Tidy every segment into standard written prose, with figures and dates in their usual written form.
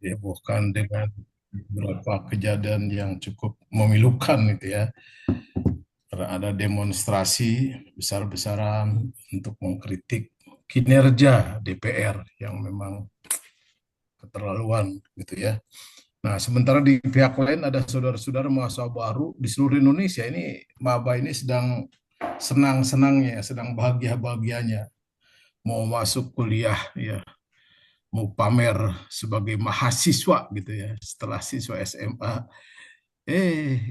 dihebohkan dengan beberapa kejadian yang cukup memilukan itu ya. Karena ada demonstrasi besar-besaran untuk mengkritik kinerja DPR yang memang keterlaluan gitu ya. Nah, sementara di pihak lain ada saudara-saudara mahasiswa baru di seluruh Indonesia ini, maba ini sedang senang-senangnya, sedang bahagia-bahagianya mau masuk kuliah ya, mau pamer sebagai mahasiswa gitu ya. Setelah siswa SMA, eh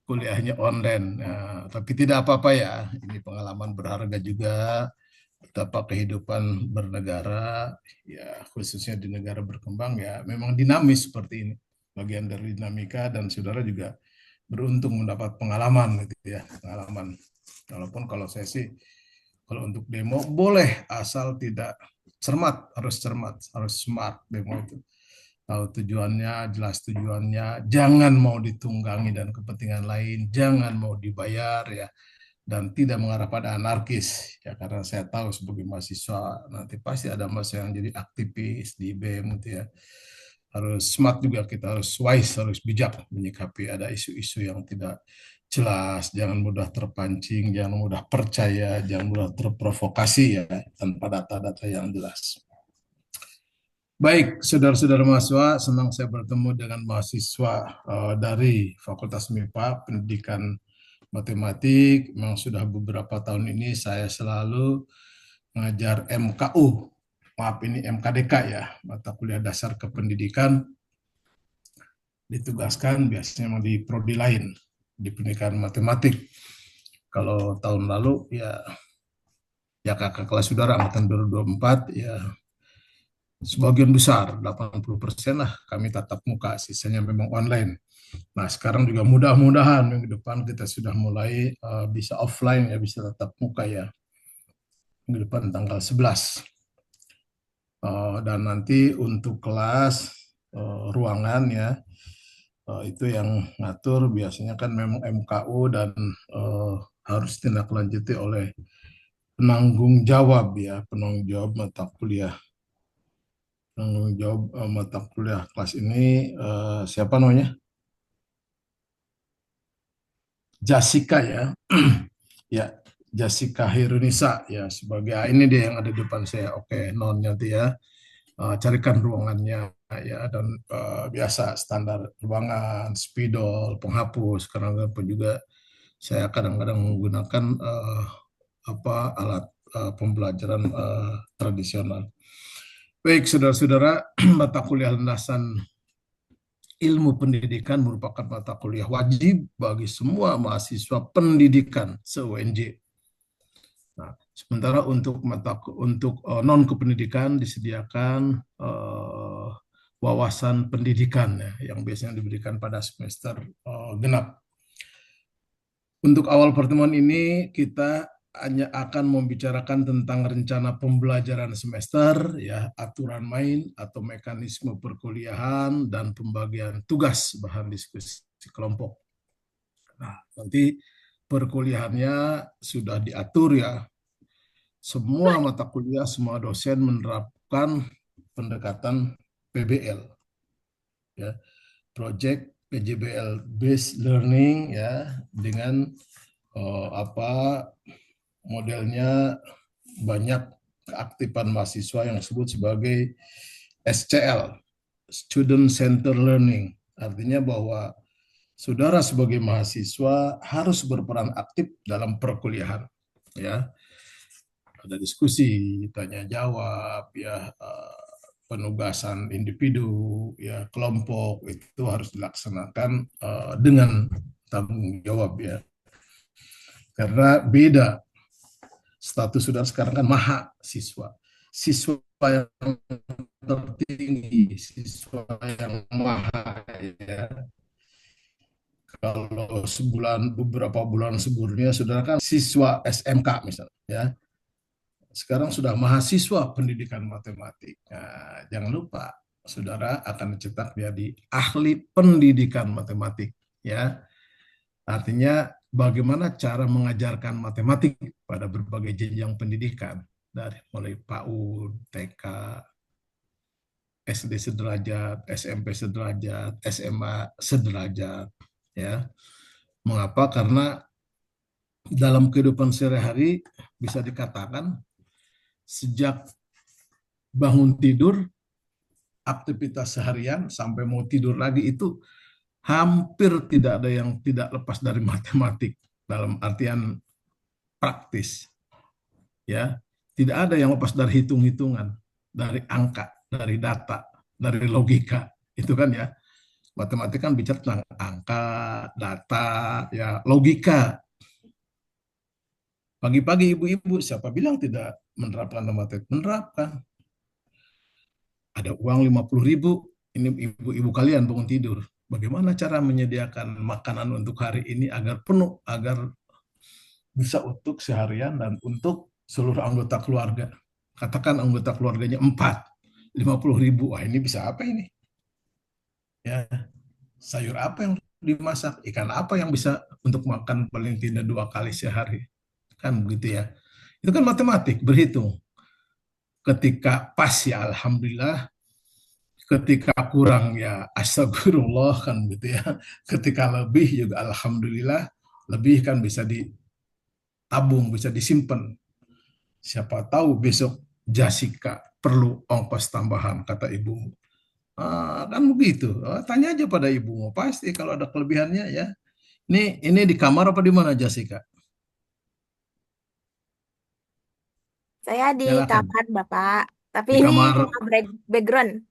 kuliahnya online. Nah, tapi tidak apa-apa ya. Ini pengalaman berharga juga betapa kehidupan bernegara ya, khususnya di negara berkembang ya memang dinamis seperti ini. Bagian dari dinamika dan saudara juga beruntung mendapat pengalaman gitu ya, pengalaman. Walaupun kalau saya sih kalau untuk demo boleh asal tidak cermat, harus smart demo itu. Tahu tujuannya, jelas tujuannya, jangan mau ditunggangi dan kepentingan lain, jangan mau dibayar ya, dan tidak mengarah pada anarkis ya, karena saya tahu sebagai mahasiswa nanti pasti ada masa yang jadi aktivis di BEM gitu ya. Harus smart juga, kita harus wise, harus bijak menyikapi ada isu-isu yang tidak jelas, jangan mudah terpancing, jangan mudah percaya, jangan mudah terprovokasi ya tanpa data-data yang jelas. Baik, saudara-saudara mahasiswa, senang saya bertemu dengan mahasiswa dari Fakultas MIPA, Pendidikan Matematik. Memang sudah beberapa tahun ini saya selalu mengajar MKU, maaf ini MKDK ya, mata kuliah dasar kependidikan, ditugaskan biasanya memang di prodi lain, di pendidikan matematik. Kalau tahun lalu ya kakak kelas saudara angkatan 2024 ya sebagian besar 80% lah kami tatap muka, sisanya memang online. Nah, sekarang juga mudah-mudahan minggu depan kita sudah mulai bisa offline ya, bisa tatap muka ya. Minggu depan tanggal 11. Dan nanti untuk kelas ruangan ya, itu yang ngatur biasanya kan memang MKU dan eh, harus ditindaklanjuti oleh penanggung jawab ya, penanggung jawab mata kuliah. Penanggung jawab mata kuliah kelas ini siapa namanya? Jessica ya. Ya, Jessica Hirunisa ya sebagai ini dia yang ada di depan saya. Oke, non nanti ya. Carikan ruangannya ya, dan biasa standar ruangan, spidol, penghapus, karena apa juga saya kadang-kadang menggunakan apa alat pembelajaran tradisional. Baik, saudara-saudara, mata kuliah landasan ilmu pendidikan merupakan mata kuliah wajib bagi semua mahasiswa pendidikan se-UNJ. Nah, sementara untuk non kependidikan disediakan wawasan pendidikan ya, yang biasanya diberikan pada semester genap. Untuk awal pertemuan ini kita hanya akan membicarakan tentang rencana pembelajaran semester, ya, aturan main atau mekanisme perkuliahan dan pembagian tugas bahan diskusi kelompok. Nah, nanti perkuliahannya sudah diatur ya. Semua mata kuliah, semua dosen menerapkan pendekatan PBL, ya, Project PJBL Based Learning ya, dengan apa modelnya banyak keaktifan mahasiswa yang disebut sebagai SCL, Student Center Learning. Artinya bahwa saudara sebagai mahasiswa harus berperan aktif dalam perkuliahan, ya. Ada diskusi, tanya jawab, ya, penugasan individu, ya, kelompok itu harus dilaksanakan dengan tanggung jawab ya. Karena beda status saudara sekarang kan mahasiswa. Siswa yang tertinggi, siswa yang maha ya. Kalau beberapa bulan sebelumnya saudara kan siswa SMK misalnya ya. Sekarang sudah mahasiswa pendidikan matematik. Nah, jangan lupa saudara akan dicetak menjadi ahli pendidikan matematik ya. Artinya bagaimana cara mengajarkan matematik pada berbagai jenjang pendidikan dari mulai PAUD, TK, SD sederajat, SMP sederajat, SMA sederajat, ya. Mengapa? Karena dalam kehidupan sehari-hari bisa dikatakan sejak bangun tidur, aktivitas seharian sampai mau tidur lagi itu hampir tidak ada yang tidak lepas dari matematik dalam artian praktis, ya. Tidak ada yang lepas dari hitung-hitungan, dari angka, dari data, dari logika. Itu kan ya, matematika kan bicara tentang angka, data, ya logika. Pagi-pagi ibu-ibu, siapa bilang tidak menerapkan matematika? Menerapkan. Ada uang 50.000, ini ibu-ibu kalian bangun tidur. Bagaimana cara menyediakan makanan untuk hari ini agar penuh, agar bisa untuk seharian dan untuk seluruh anggota keluarga. Katakan anggota keluarganya 4, 50.000. Wah, ini bisa apa ini? Ya, sayur apa yang dimasak? Ikan apa yang bisa untuk makan paling tidak 2 kali sehari? Kan begitu ya. Itu kan matematik, berhitung. Ketika pas ya Alhamdulillah, ketika kurang ya astagfirullah kan gitu ya. Ketika lebih juga Alhamdulillah, lebih kan bisa ditabung, bisa disimpan. Siapa tahu besok Jessica perlu ongkos tambahan, kata ibu. Kan begitu. Tanya aja pada ibu, pasti kalau ada kelebihannya ya. Ini di kamar apa di mana Jessica? Saya di Silakan. kamar Bapak, tapi Di ini kamar. cuma background.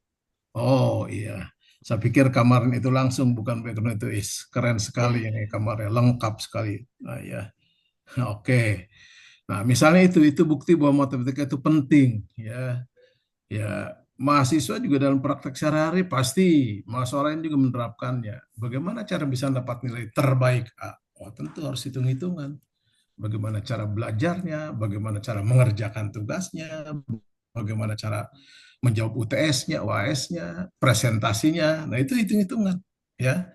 Oh iya. Saya pikir kamar itu langsung, bukan background itu. Keren sekali ini kamarnya, lengkap sekali. Nah ya, oke. Nah misalnya itu bukti bahwa matematika itu penting, ya. Ya, mahasiswa juga dalam praktek sehari-hari pasti mahasiswa lain juga menerapkannya. Bagaimana cara bisa dapat nilai terbaik? Oh, tentu harus hitung-hitungan. Bagaimana cara belajarnya, bagaimana cara mengerjakan tugasnya, bagaimana cara menjawab UTS-nya, UAS-nya, presentasinya. Nah, itu hitung-hitungan, ya.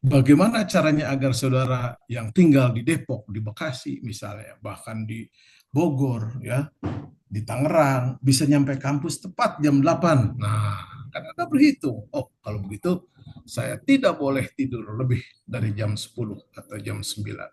Bagaimana caranya agar saudara yang tinggal di Depok, di Bekasi misalnya, bahkan di Bogor, ya, di Tangerang, bisa nyampe kampus tepat jam 8. Nah, kan Anda berhitung. Oh, kalau begitu saya tidak boleh tidur lebih dari jam 10 atau jam 9.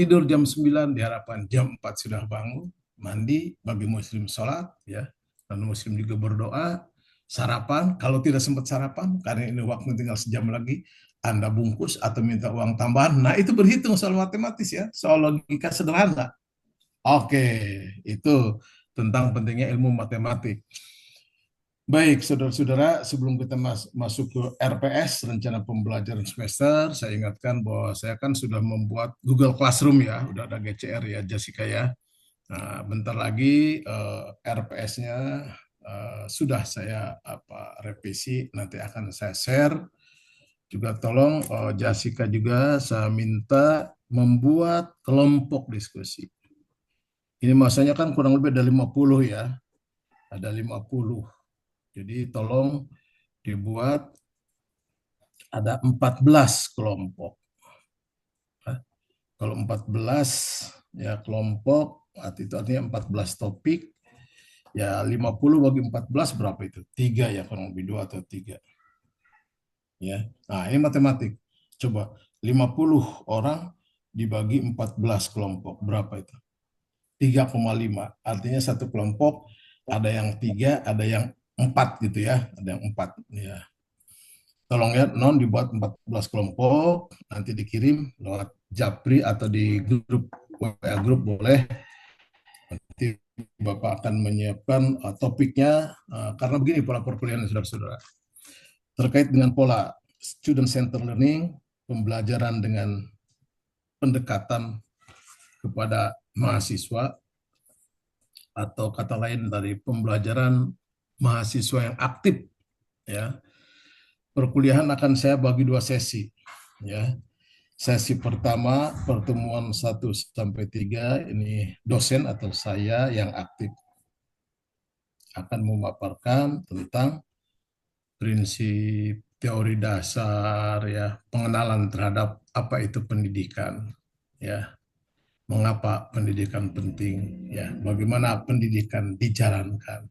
Tidur jam 9 diharapkan jam 4 sudah bangun, mandi, bagi muslim sholat, ya. Dan muslim juga berdoa, sarapan, kalau tidak sempat sarapan, karena ini waktu tinggal sejam lagi, Anda bungkus atau minta uang tambahan. Nah, itu berhitung soal matematis ya, soal logika sederhana. Oke, itu tentang pentingnya ilmu matematik. Baik, saudara-saudara, sebelum kita masuk ke RPS, rencana pembelajaran semester, saya ingatkan bahwa saya kan sudah membuat Google Classroom ya, udah ada GCR ya, Jessica ya. Nah, bentar lagi RPS-nya sudah saya revisi, nanti akan saya share. Juga tolong Jessica juga saya minta membuat kelompok diskusi. Ini masanya kan kurang lebih ada 50 ya, ada 50. Jadi tolong dibuat ada 14 kelompok. Kalau 14 ya kelompok, itu artinya 14 topik, ya 50 bagi 14 berapa itu? 3 ya, kurang lebih 2 atau 3. Ya. Nah, ini matematik. Coba 50 orang dibagi 14 kelompok, berapa itu? 3,5. Artinya satu kelompok ada yang 3, ada yang 4 gitu ya, ada yang 4 ya. Tolong ya, non dibuat 14 kelompok, nanti dikirim lewat Japri atau di grup WA grup boleh. Nanti Bapak akan menyiapkan topiknya, karena begini pola perkuliahan saudara-saudara. Terkait dengan pola student center learning, pembelajaran dengan pendekatan kepada mahasiswa, atau kata lain dari pembelajaran mahasiswa yang aktif, ya. Perkuliahan akan saya bagi 2 sesi, ya. Sesi pertama, pertemuan 1 sampai 3, ini dosen atau saya yang aktif akan memaparkan tentang prinsip teori dasar, ya, pengenalan terhadap apa itu pendidikan, ya, mengapa pendidikan penting, ya, bagaimana pendidikan dijalankan.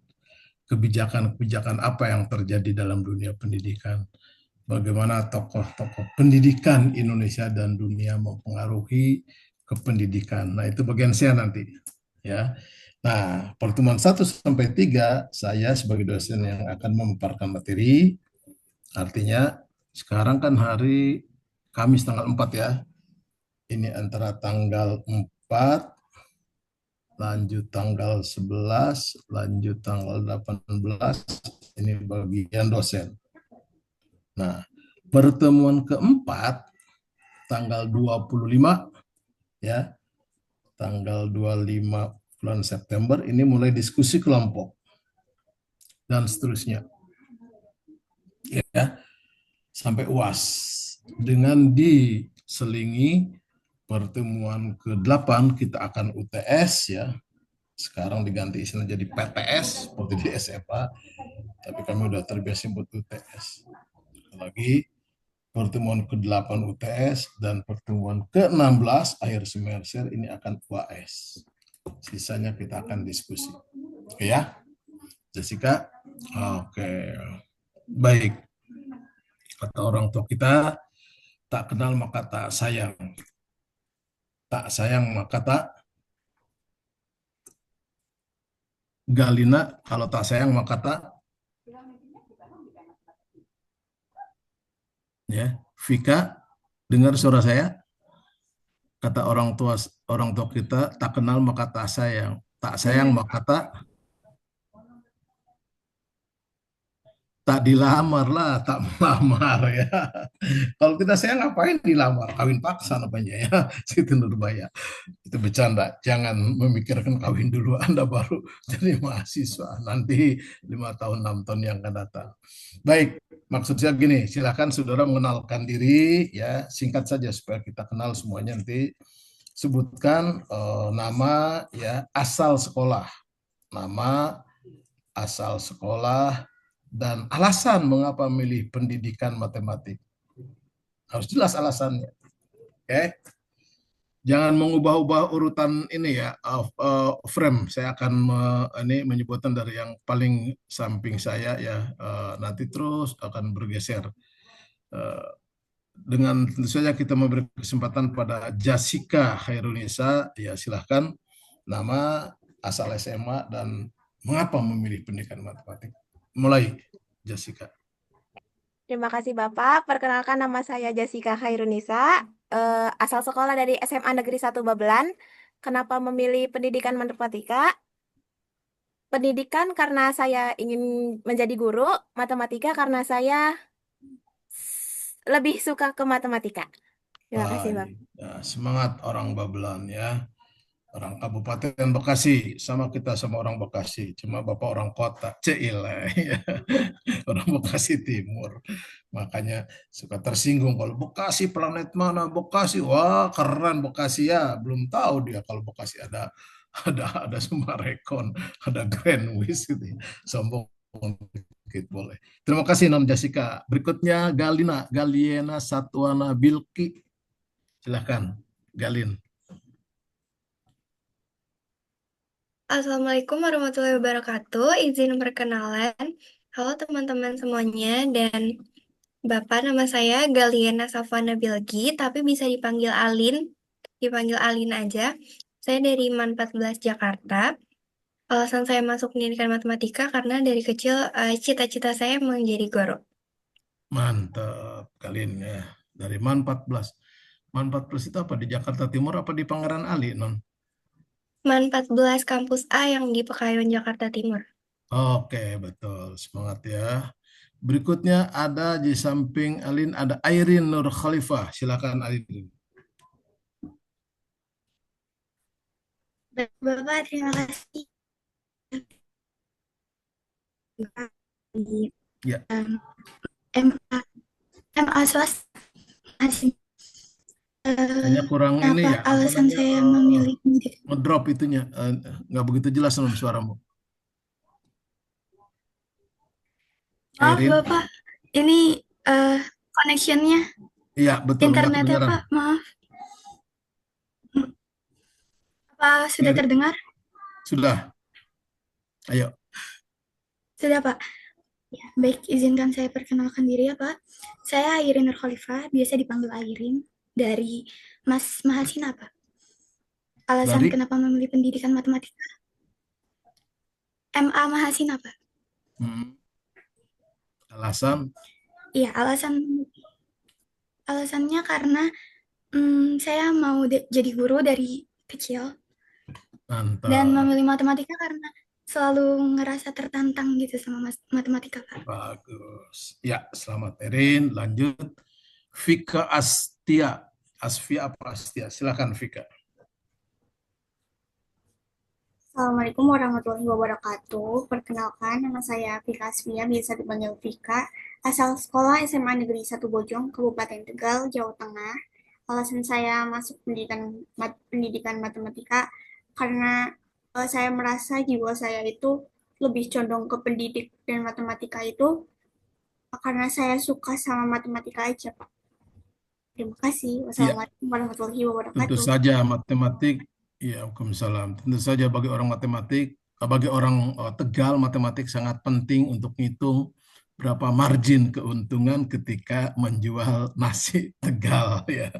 kebijakan-kebijakan apa yang terjadi dalam dunia pendidikan, bagaimana tokoh-tokoh pendidikan Indonesia dan dunia mempengaruhi kependidikan. Nah, itu bagian saya nanti, ya. Nah, pertemuan 1 sampai 3 saya sebagai dosen yang akan memaparkan materi. Artinya sekarang kan hari Kamis tanggal 4 ya. Ini antara tanggal 4 lanjut tanggal 11, lanjut tanggal 18, ini bagian dosen. Nah, pertemuan keempat tanggal 25 ya, tanggal 25 bulan September ini mulai diskusi kelompok dan seterusnya ya, sampai UAS dengan diselingi pertemuan ke-8 kita akan UTS ya. Sekarang diganti istilah jadi PTS seperti di SMA, tapi kami udah terbiasa sebut UTS. Lagi pertemuan ke-8 UTS dan pertemuan ke-16 akhir semester ini akan UAS. Sisanya kita akan diskusi. Oke ya, Jessica? Oke, baik. Kata orang tua kita, tak kenal maka tak sayang. Tak sayang maka tak Galina, kalau tak sayang maka tak ya. Vika, dengar suara saya? Kata orang tua kita, tak kenal maka tak sayang. Tak sayang maka tak dilamar lah, tak melamar ya. Kalau tidak sayang ngapain dilamar? Kawin paksa namanya ya. Situ Nurbaya. Itu bercanda. Jangan memikirkan kawin dulu, Anda baru jadi mahasiswa. Nanti 5 tahun, 6 tahun yang akan datang. Baik, maksud saya gini, silakan saudara mengenalkan diri ya, singkat saja supaya kita kenal semuanya nanti. Sebutkan nama ya, asal sekolah, nama, asal sekolah, dan alasan mengapa memilih pendidikan matematik. Harus jelas alasannya. Oke. Jangan mengubah-ubah urutan ini ya, frame. Saya akan ini menyebutkan dari yang paling samping saya ya, nanti terus akan bergeser. Eh, dengan tentu saja kita memberi kesempatan pada Jessica Khairunisa, ya silahkan nama, asal SMA, dan mengapa memilih pendidikan matematik. Mulai, Jessica. Terima kasih Bapak. Perkenalkan nama saya Jessica Khairunisa, asal sekolah dari SMA Negeri 1 Babelan. Kenapa memilih pendidikan matematika? Pendidikan karena saya ingin menjadi guru, matematika karena saya lebih suka ke matematika. Terima kasih Bapak. Baik, ya, semangat orang Babelan ya. Orang Kabupaten Bekasi sama kita sama orang Bekasi, cuma Bapak orang kota, Cile, ya. Orang Bekasi Timur. Makanya suka tersinggung kalau Bekasi planet mana Bekasi, wah keren Bekasi ya, belum tahu dia kalau Bekasi ada Sumarekon, ada Grand Wis gitu ya. Sombong dikit boleh. Terima kasih Non Jessica. Berikutnya Galiena Satwana Bilki. Silahkan, Galin. Assalamualaikum warahmatullahi wabarakatuh. Izin perkenalan. Halo teman-teman semuanya dan Bapak, nama saya Galiana Safwana Bilgi, tapi bisa dipanggil Alin. Dipanggil Alin aja. Saya dari MAN 14 Jakarta. Alasan saya masuk pendidikan matematika karena dari kecil cita-cita saya menjadi guru. Mantap, Galin ya. Dari MAN 14. MAN 14 itu apa? Di Jakarta Timur apa di Pangeran Ali, Non? MAN 14 Kampus A yang di Pekayon, Jakarta Timur. Oke, betul. Semangat ya. Berikutnya ada di samping Alin ada Airin Nur Khalifah. Silakan Airin. Bapak, terima kasih. Ya, MA, MA swasta. hanya kurang ini Kenapa ya, apa alasan namanya, saya memilih pendidikan? ngedrop itunya. Nggak begitu jelas Non suaramu. Maaf Airin. Bapak, ini eh connectionnya, Iya, betul. Nggak internetnya kedengaran. Pak, maaf. Apa sudah Airin. terdengar? Sudah. Ayo. Sudah, Pak. Ya, baik, izinkan saya perkenalkan diri ya, Pak. Saya Airin Nur Khalifah, biasa dipanggil Airin, dari Mas Mahasina, Pak. Alasan Dari kenapa memilih pendidikan matematika? MA Mahasina, Pak. hmm, alasan Iya, alasannya karena saya mau jadi guru dari kecil dan mantap, memilih matematika karena selalu ngerasa tertantang gitu sama matematika, Pak. bagus. Ya, selamat Erin. Lanjut. Vika Astia. Asfia apa Astia? Silakan Vika. Assalamualaikum warahmatullahi wabarakatuh. Perkenalkan, nama saya Vika Asfia, biasa dipanggil Vika. Asal sekolah SMA Negeri 1 Bojong, Kabupaten Tegal, Jawa Tengah. Alasan saya masuk pendidikan matematika karena saya merasa jiwa saya itu lebih condong ke pendidik dan matematika itu karena saya suka sama matematika aja, Pak. Terima kasih. Iya, Wassalamualaikum warahmatullahi tentu wabarakatuh. saja matematik, ya, Waalaikumsalam. Tentu saja bagi orang matematik, bagi orang Tegal, matematik sangat penting untuk ngitung berapa margin keuntungan ketika menjual nasi Tegal, ya.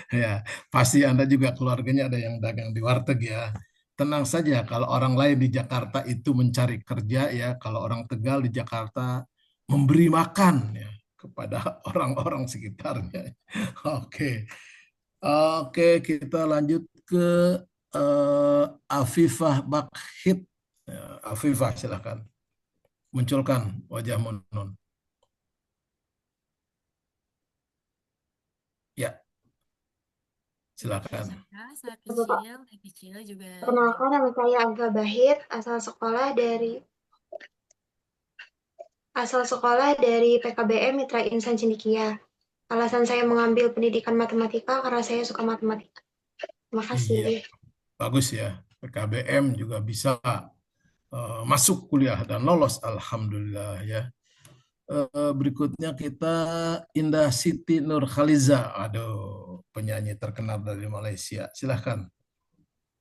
Ya, pasti Anda juga keluarganya ada yang dagang di warteg, ya. Tenang saja, kalau orang lain di Jakarta itu mencari kerja, ya, kalau orang Tegal di Jakarta memberi makan, ya, kepada orang-orang sekitarnya. Oke. Oke, kita lanjut ke Afifah Bakhit. Ya, Afifah, silakan. Munculkan wajah Nun. Ya, silakan. Saat kecil juga Perkenalkan, nama saya Agga Bahit, asal sekolah dari PKBM Mitra Insan Cendikia. Alasan saya mengambil pendidikan matematika karena saya suka matematika. Terima kasih. Iya, bagus ya. PKBM juga bisa masuk kuliah dan lolos, alhamdulillah, ya. Berikutnya kita Indah Siti Nurhaliza. Aduh, penyanyi terkenal dari Malaysia. Silahkan,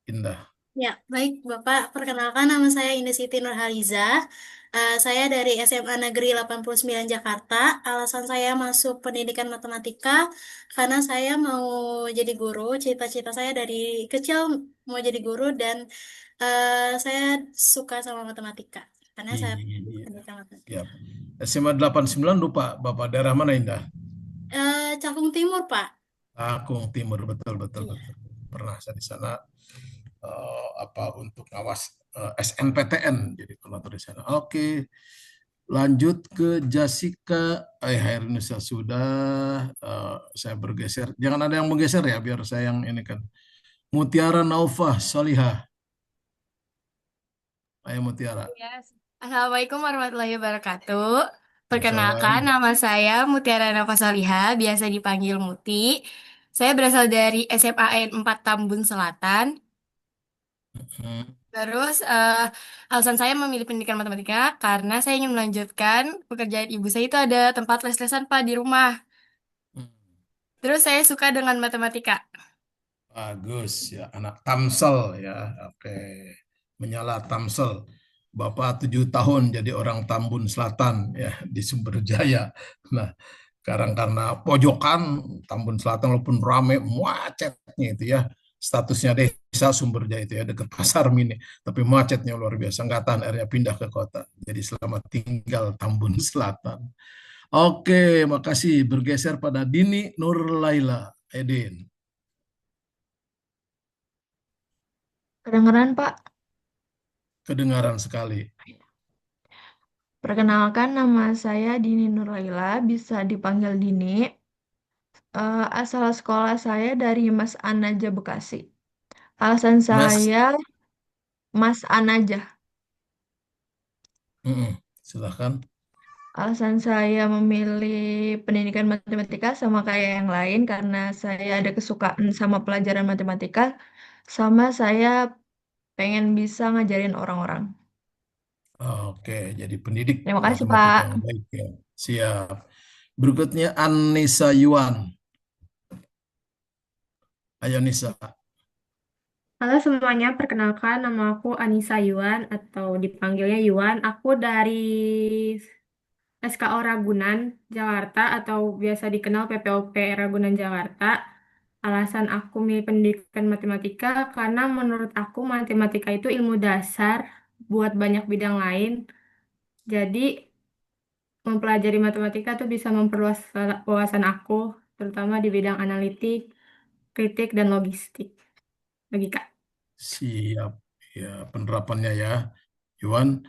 Indah. Ya, baik Bapak. Perkenalkan nama saya Ines Siti Nurhaliza. Saya dari SMA Negeri 89 Jakarta. Alasan saya masuk pendidikan matematika karena saya mau jadi guru. Cita-cita saya dari kecil mau jadi guru dan saya suka sama matematika. Karena saya Iya, pendidikan matematika. ya. SMA 89 lupa Bapak daerah mana, Indah? Cakung Timur, Pak. Akung Timur, betul betul Iya. betul. Pernah saya di sana apa untuk ngawas SNPTN, jadi koordinator di sana. Oke, lanjut ke Jessica. Hairunisa sudah. Saya bergeser. Jangan ada yang menggeser ya, biar saya yang ini kan. Mutiara Naufah Solihah. Ayo Mutiara. Yes. Assalamualaikum warahmatullahi wabarakatuh. Perkenalkan, Salam. nama saya Mutiara Nafasaliha, biasa dipanggil Muti. Saya berasal dari SMA n 4 Tambun Selatan. Hmm. Terus, alasan saya memilih pendidikan matematika karena saya ingin melanjutkan pekerjaan ibu saya itu ada tempat les-lesan Pak di rumah. Hmm. Terus saya suka dengan matematika. Bagus ya, anak Tamsel ya. Oke, menyala Tamsel. Bapak 7 tahun jadi orang Tambun Selatan ya di Sumberjaya. Nah, sekarang karena pojokan Tambun Selatan walaupun rame macetnya itu ya. Statusnya desa Sumberjaya itu ya dekat Pasar Mini, tapi macetnya luar biasa. Nggak tahan akhirnya pindah ke kota. Jadi selamat tinggal Tambun Selatan. Oke, makasih. Bergeser pada Dini Nurlaila Edin. Kedengeran, Pak? Kedengaran sekali. Perkenalkan, nama saya Dini Nurlaila, bisa dipanggil Dini. Asal sekolah saya dari Mas Anaja, Bekasi. Alasan Mas, saya Mas Anaja. silahkan. Alasan saya memilih pendidikan matematika sama kayak yang lain karena saya ada kesukaan sama pelajaran matematika, sama saya pengen bisa ngajarin orang-orang. Oke, jadi pendidik Terima kasih, matematik Pak. yang baik ya. Siap. Berikutnya Anissa Yuan. Ayo Nisa. Halo semuanya, perkenalkan nama aku Anissa Yuan atau dipanggilnya Yuan. Aku dari SKO Ragunan, Jakarta atau biasa dikenal PPOP Ragunan Jakarta. Alasan aku milih pendidikan matematika karena menurut aku matematika itu ilmu dasar buat banyak bidang lain. Jadi mempelajari matematika tuh bisa memperluas wawasan aku, terutama di bidang analitik, kritik, dan logistik. Logika. Siap. Ya, penerapannya ya, Iwan.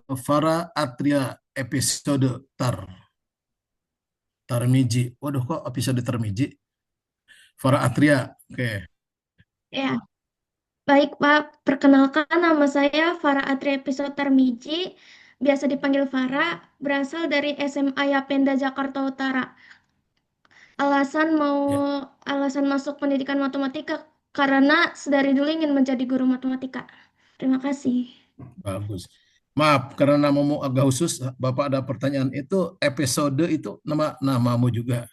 Farah Atria episode Tarmiji. Waduh, kok episode Tarmiji? Farah Atria. Oke. Ya, baik Pak. Perkenalkan nama saya Farah Atri Episode Tarmiji, biasa dipanggil Farah, berasal dari SMA Yapenda Jakarta Utara. Alasan mau Ya, alasan masuk pendidikan matematika karena sedari dulu ingin menjadi guru matematika. Terima kasih. bagus. Maaf, karena namamu agak khusus, Bapak ada pertanyaan. Itu episode itu namamu juga.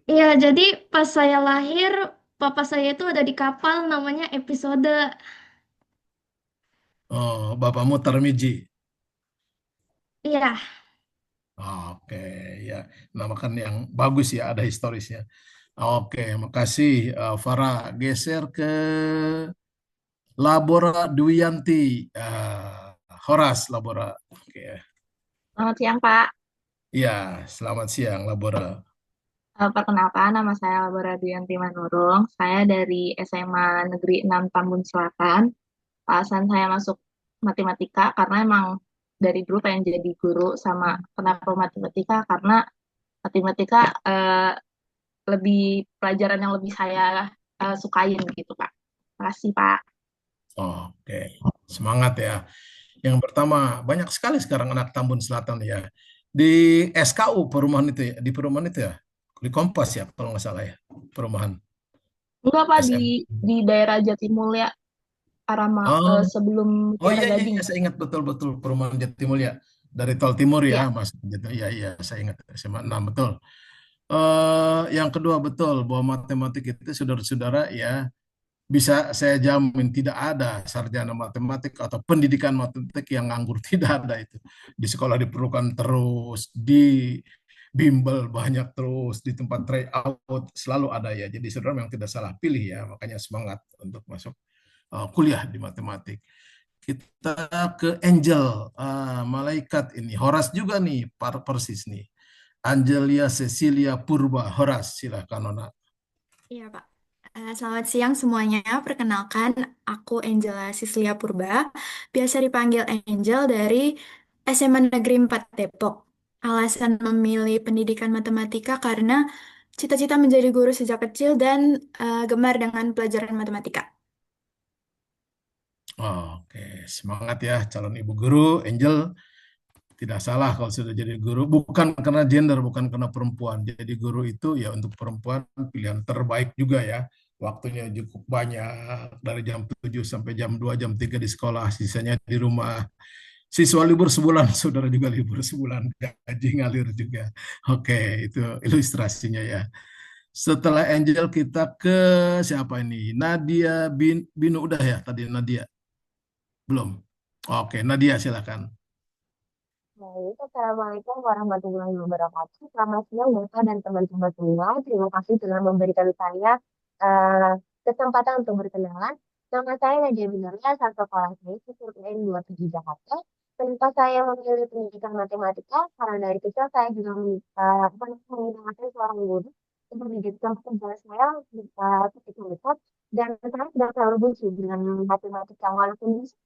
Iya, jadi pas saya lahir, papa saya itu ada di kapal namanya Episode. Oh, bapakmu Tarmiji. Iya, Oke, ya. Namakan yang bagus ya, ada historisnya. Oke, makasih Farah. Geser ke Labora Duyanti. Horas Labora. Oke. Selamat siang, Pak. Ya, selamat siang Labora. Perkenalkan, nama saya Labora Duyanti Manurung. Saya dari SMA Negeri 6 Tambun Selatan. Alasan saya masuk matematika karena emang dari dulu pengen jadi guru. Sama kenapa matematika, karena matematika lebih pelajaran yang lebih saya sukain gitu, Pak. Makasih, Pak. Oke, semangat ya. Yang pertama, banyak sekali sekarang anak Tambun Selatan ya. Di SKU perumahan itu ya, di perumahan itu ya. Di Kompas ya, kalau nggak salah ya, perumahan Enggak, Pak, SM. di daerah Jatimulya, Oh, sebelum oh Kiara iya, iya, Gading. iya, saya ingat betul-betul perumahan Jatimulya. Dari Tol Timur ya, Ya, Mas. Gitu. Iya, iya, saya ingat SMA 6, betul. Yang kedua betul bahwa matematik itu saudara-saudara ya bisa saya jamin tidak ada sarjana matematik atau pendidikan matematik yang nganggur. Tidak ada itu. Di sekolah diperlukan terus, di bimbel banyak terus, di tempat tryout selalu ada ya. Jadi saudara memang tidak salah pilih ya, makanya semangat untuk masuk kuliah di matematik. Kita ke Angel, malaikat ini. Horas juga nih, persis nih. Angelia Cecilia Purba Horas, silakan Nona. Iya, Pak. Selamat siang semuanya. Perkenalkan, aku Angela Sislia Purba, biasa dipanggil Angel dari SMA Negeri 4 Depok. Alasan memilih pendidikan matematika karena cita-cita menjadi guru sejak kecil dan gemar dengan pelajaran matematika. Oke, semangat ya calon ibu guru Angel. Tidak salah kalau sudah jadi guru, bukan karena gender, bukan karena perempuan. Jadi guru itu ya untuk perempuan pilihan terbaik juga ya. Waktunya cukup banyak dari jam 7 sampai jam 2, jam 3 di sekolah, sisanya di rumah. Siswa libur sebulan, saudara juga libur sebulan, gaji ngalir juga. Oke, itu ilustrasinya ya. Setelah Angel kita ke siapa ini? Nadia Binu udah ya tadi Nadia? Belum. Oke, Nadia silakan. Baik, Assalamualaikum warahmatullahi wabarakatuh. Selamat siang Bapak dan teman-teman semua. Terima kasih telah memberikan saya kesempatan untuk berkenalan. Nama saya Nadia Binaria, satu kelas B, Sisir UN 27 Jakarta. Kenapa saya memilih pendidikan matematika? Karena dari kecil saya juga mengidolakan seorang guru untuk menjadikan pekerjaan saya ketika dekat. Dan saya tidak terlalu benci dengan matematika, walaupun bisa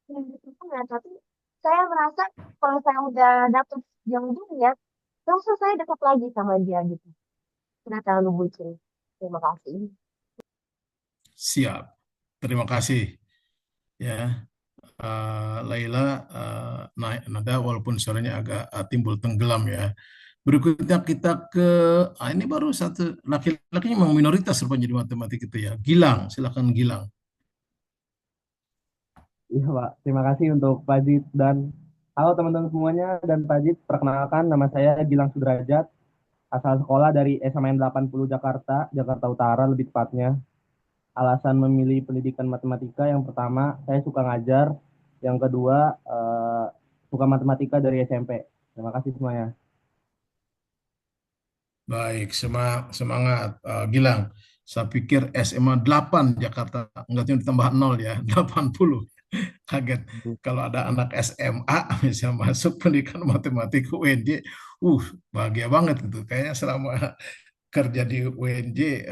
tapi saya merasa kalau saya udah dapet yang dunia, langsung saya dekat lagi sama dia gitu. Tidak terlalu bucin. Terima kasih. Siap. Terima kasih ya. Laila, Nada walaupun suaranya agak timbul tenggelam ya. Berikutnya kita ke ini baru satu laki-laki memang minoritas rupanya di matematik itu ya. Gilang, silakan Gilang. Iya, Pak. Terima kasih untuk Pak Jit dan halo teman-teman semuanya dan Pak Jit. Perkenalkan nama saya Gilang Sudrajat, asal sekolah dari SMN 80 Jakarta, Jakarta Utara lebih tepatnya. Alasan memilih pendidikan matematika yang pertama, saya suka ngajar. Yang kedua, suka matematika dari SMP. Terima kasih semuanya. Baik, semangat. Gilang, saya pikir SMA 8 Jakarta, enggak tahu ditambah 0 ya, 80. Kaget kalau ada anak SMA bisa masuk pendidikan matematika UNJ. Bahagia banget gitu. Kayaknya selama kerja di UNJ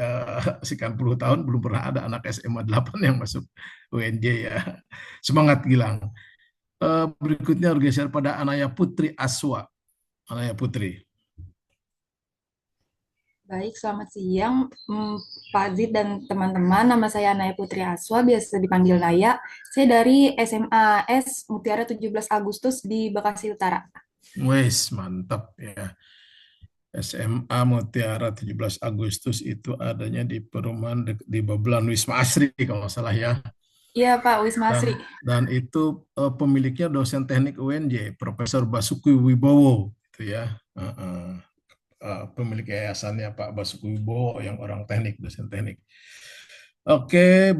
sekian puluh tahun belum pernah ada anak SMA 8 yang masuk UNJ ya. Semangat Gilang. Berikutnya bergeser pada Anaya Putri Aswa. Anaya Putri. Baik, selamat siang Pak Zid dan teman-teman. Nama saya Naya Putri Aswa, biasa dipanggil Naya. Saya dari SMA S Mutiara 17 Agustus di Bekasi Utara. Wes, mantap ya. SMA Mutiara 17 Agustus itu adanya di perumahan di Babelan Wisma Asri kalau nggak salah ya. Iya Pak, Wisma Asri. Dan itu pemiliknya dosen teknik UNJ, Profesor Basuki Wibowo, gitu ya. Pemilik yayasannya Pak Basuki Wibowo yang orang teknik, dosen teknik. Oke,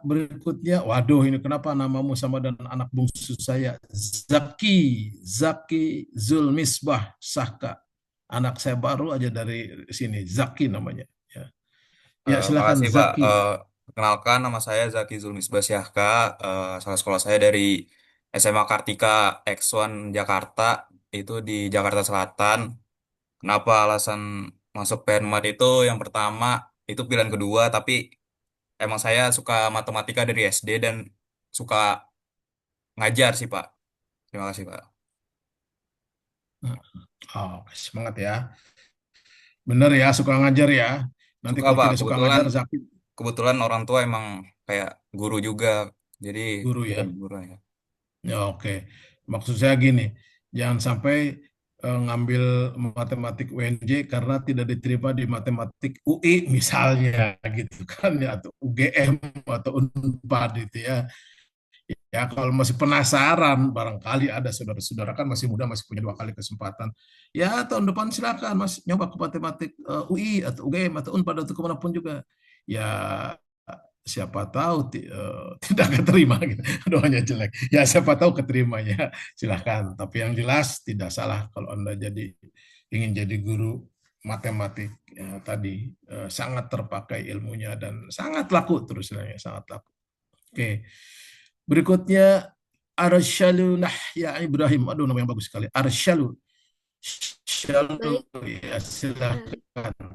berikutnya, waduh ini kenapa namamu sama dan anak bungsu saya, Zaki Zulmisbah Sahka. Anak saya baru aja dari sini, Zaki namanya. Ya, silakan Makasih Pak. Zaki. Perkenalkan nama saya Zaki Zulmisbah Syahka. Asal sekolah saya dari SMA Kartika X1 Jakarta, itu di Jakarta Selatan. Kenapa alasan masuk Penmat itu yang pertama, itu pilihan kedua, tapi emang saya suka matematika dari SD dan suka ngajar sih Pak. Terima kasih Pak. Semangat ya. Bener ya, suka ngajar ya. Nanti Suka kalau Pak, tidak suka ngajar, Zaki kebetulan orang tua emang kayak guru juga, jadi guru ya. pilih guru ya. Ya, oke. Maksud saya gini, jangan sampai ngambil matematik UNJ karena tidak diterima di matematik UI misalnya gitu kan ya, atau UGM atau Unpad gitu ya. Ya kalau masih penasaran, barangkali ada saudara-saudara kan masih muda, masih punya 2 kali kesempatan. Ya tahun depan silakan Mas nyoba ke matematik UI atau UGM atau Unpad atau kemanapun juga. Ya siapa tahu tidak keterima gitu. Doanya jelek. Ya siapa tahu keterimanya. Silahkan. Tapi yang jelas tidak salah kalau Anda ingin jadi guru matematik ya, tadi sangat terpakai ilmunya dan sangat laku terus terangnya, sangat laku. Oke. Berikutnya Arsyalu Nahya Ibrahim. Aduh nama yang bagus sekali. Arsyalu. Ya, silakan.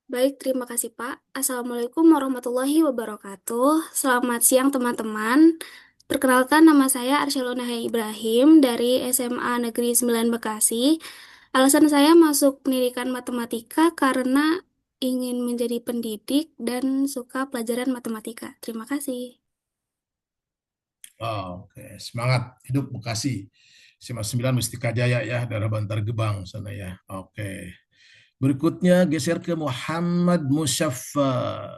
Baik, terima kasih Pak. Assalamualaikum warahmatullahi wabarakatuh. Selamat siang teman-teman. Perkenalkan nama saya Arsyaluna Ibrahim dari SMA Negeri 9 Bekasi. Alasan saya masuk pendidikan matematika karena ingin menjadi pendidik dan suka pelajaran matematika. Terima kasih. Oke, semangat hidup Bekasi. SMA 9 Mustika Jaya ya, daerah Bantar Gebang sana ya. Oke. Berikutnya geser ke Muhammad Musyaffa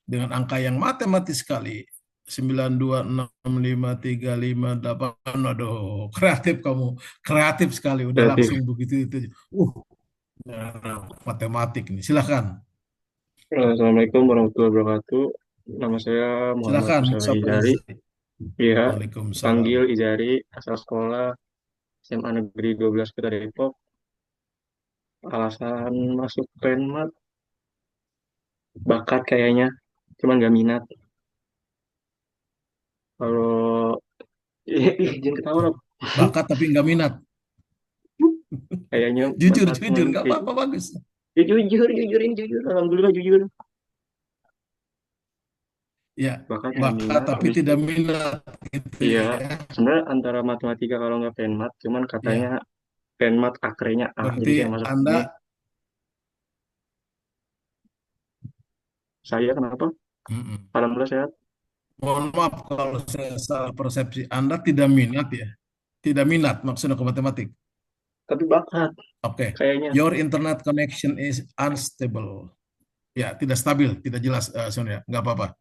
dengan angka yang matematis sekali. 92653588. Aduh, kreatif kamu. Kreatif sekali. Udah langsung begitu itu. Matematik nih. Silakan. Assalamualaikum warahmatullahi wabarakatuh. Nama saya Muhammad Silakan, Musa Izari. Iya, Waalaikumsalam. panggil Izari, asal sekolah SMA Negeri 12 Kota Depok. Alasan masuk Penmat, bakat kayaknya, cuman gak minat. Kalau izin ketawa dong. Bakat tapi nggak minat. Kayaknya Jujur, bakat jujur, nggak apa-apa, bagus. Ya, jujur, ini jujur. Alhamdulillah jujur. Ya, Bakat tapi habis tidak itu. minat. Gitu Iya, ya. sebenarnya antara matematika kalau nggak Penmat, cuman katanya Penmat akrenya A, jadi Berarti saya masuk Anda, ini. Saya kenapa? Alhamdulillah sehat. mohon maaf kalau saya salah persepsi. Anda tidak minat ya? Tidak minat maksudnya ke matematik? Tapi bakat. Oke. Kayaknya. Your internet connection is unstable. Ya, tidak stabil, tidak jelas sebenarnya. Nggak apa-apa.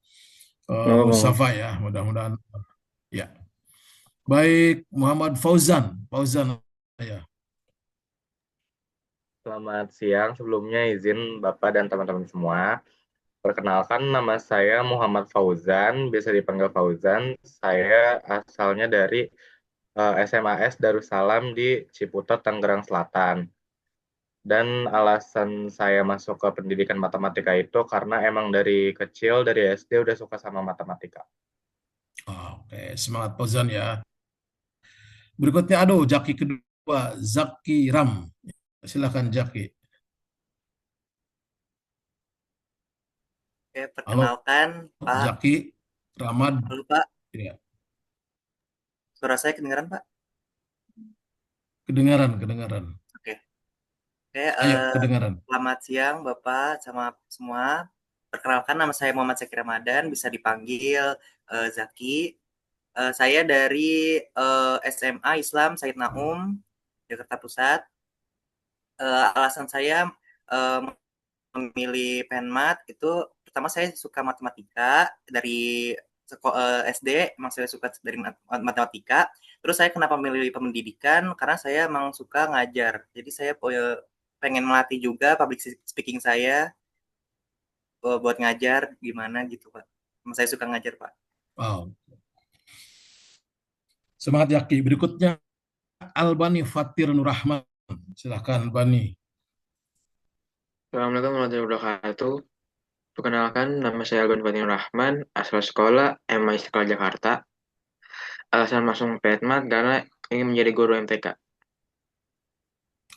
Mustafa ya, mudah-mudahan. Ya. Baik, Muhammad Fauzan. Fauzan ya. Selamat siang, sebelumnya izin Bapak dan teman-teman semua. Perkenalkan, nama saya Muhammad Fauzan, biasa dipanggil Fauzan. Saya asalnya dari SMAS Darussalam di Ciputat, Tangerang Selatan. Dan alasan saya masuk ke pendidikan matematika itu karena emang dari kecil, dari SD udah suka sama matematika. Oke, semangat Fauzan ya. Berikutnya, aduh, Jaki kedua, Zaki Ram. Silakan Jaki. Oke, Halo, perkenalkan Pak. Jaki Ramad. Halo Pak, Ya, suara saya kedengaran Pak? kedengaran. Oke, Ayo, kedengaran. selamat siang Bapak sama semua. Perkenalkan nama saya Muhammad Zaki Ramadan, bisa dipanggil Zaki. Saya dari SMA Islam Said Naum, Jakarta Pusat. Alasan saya memilih Penmat itu pertama saya suka matematika dari SD, emang saya suka dari matematika. Terus saya kenapa memilih pendidikan? Karena saya emang suka ngajar. Jadi saya pengen melatih juga public speaking saya buat ngajar gimana gitu Pak. Emang saya suka ngajar Pak. Wow. Semangat Jaki. Berikutnya Albani Fatir Nurrahman. Silakan Albani. Assalamualaikum warahmatullahi wabarakatuh. Perkenalkan, nama saya Alban Fatin Rahman, asal sekolah MA Istiqlal Jakarta. Alasan masuk PETMAT karena ingin menjadi guru MTK.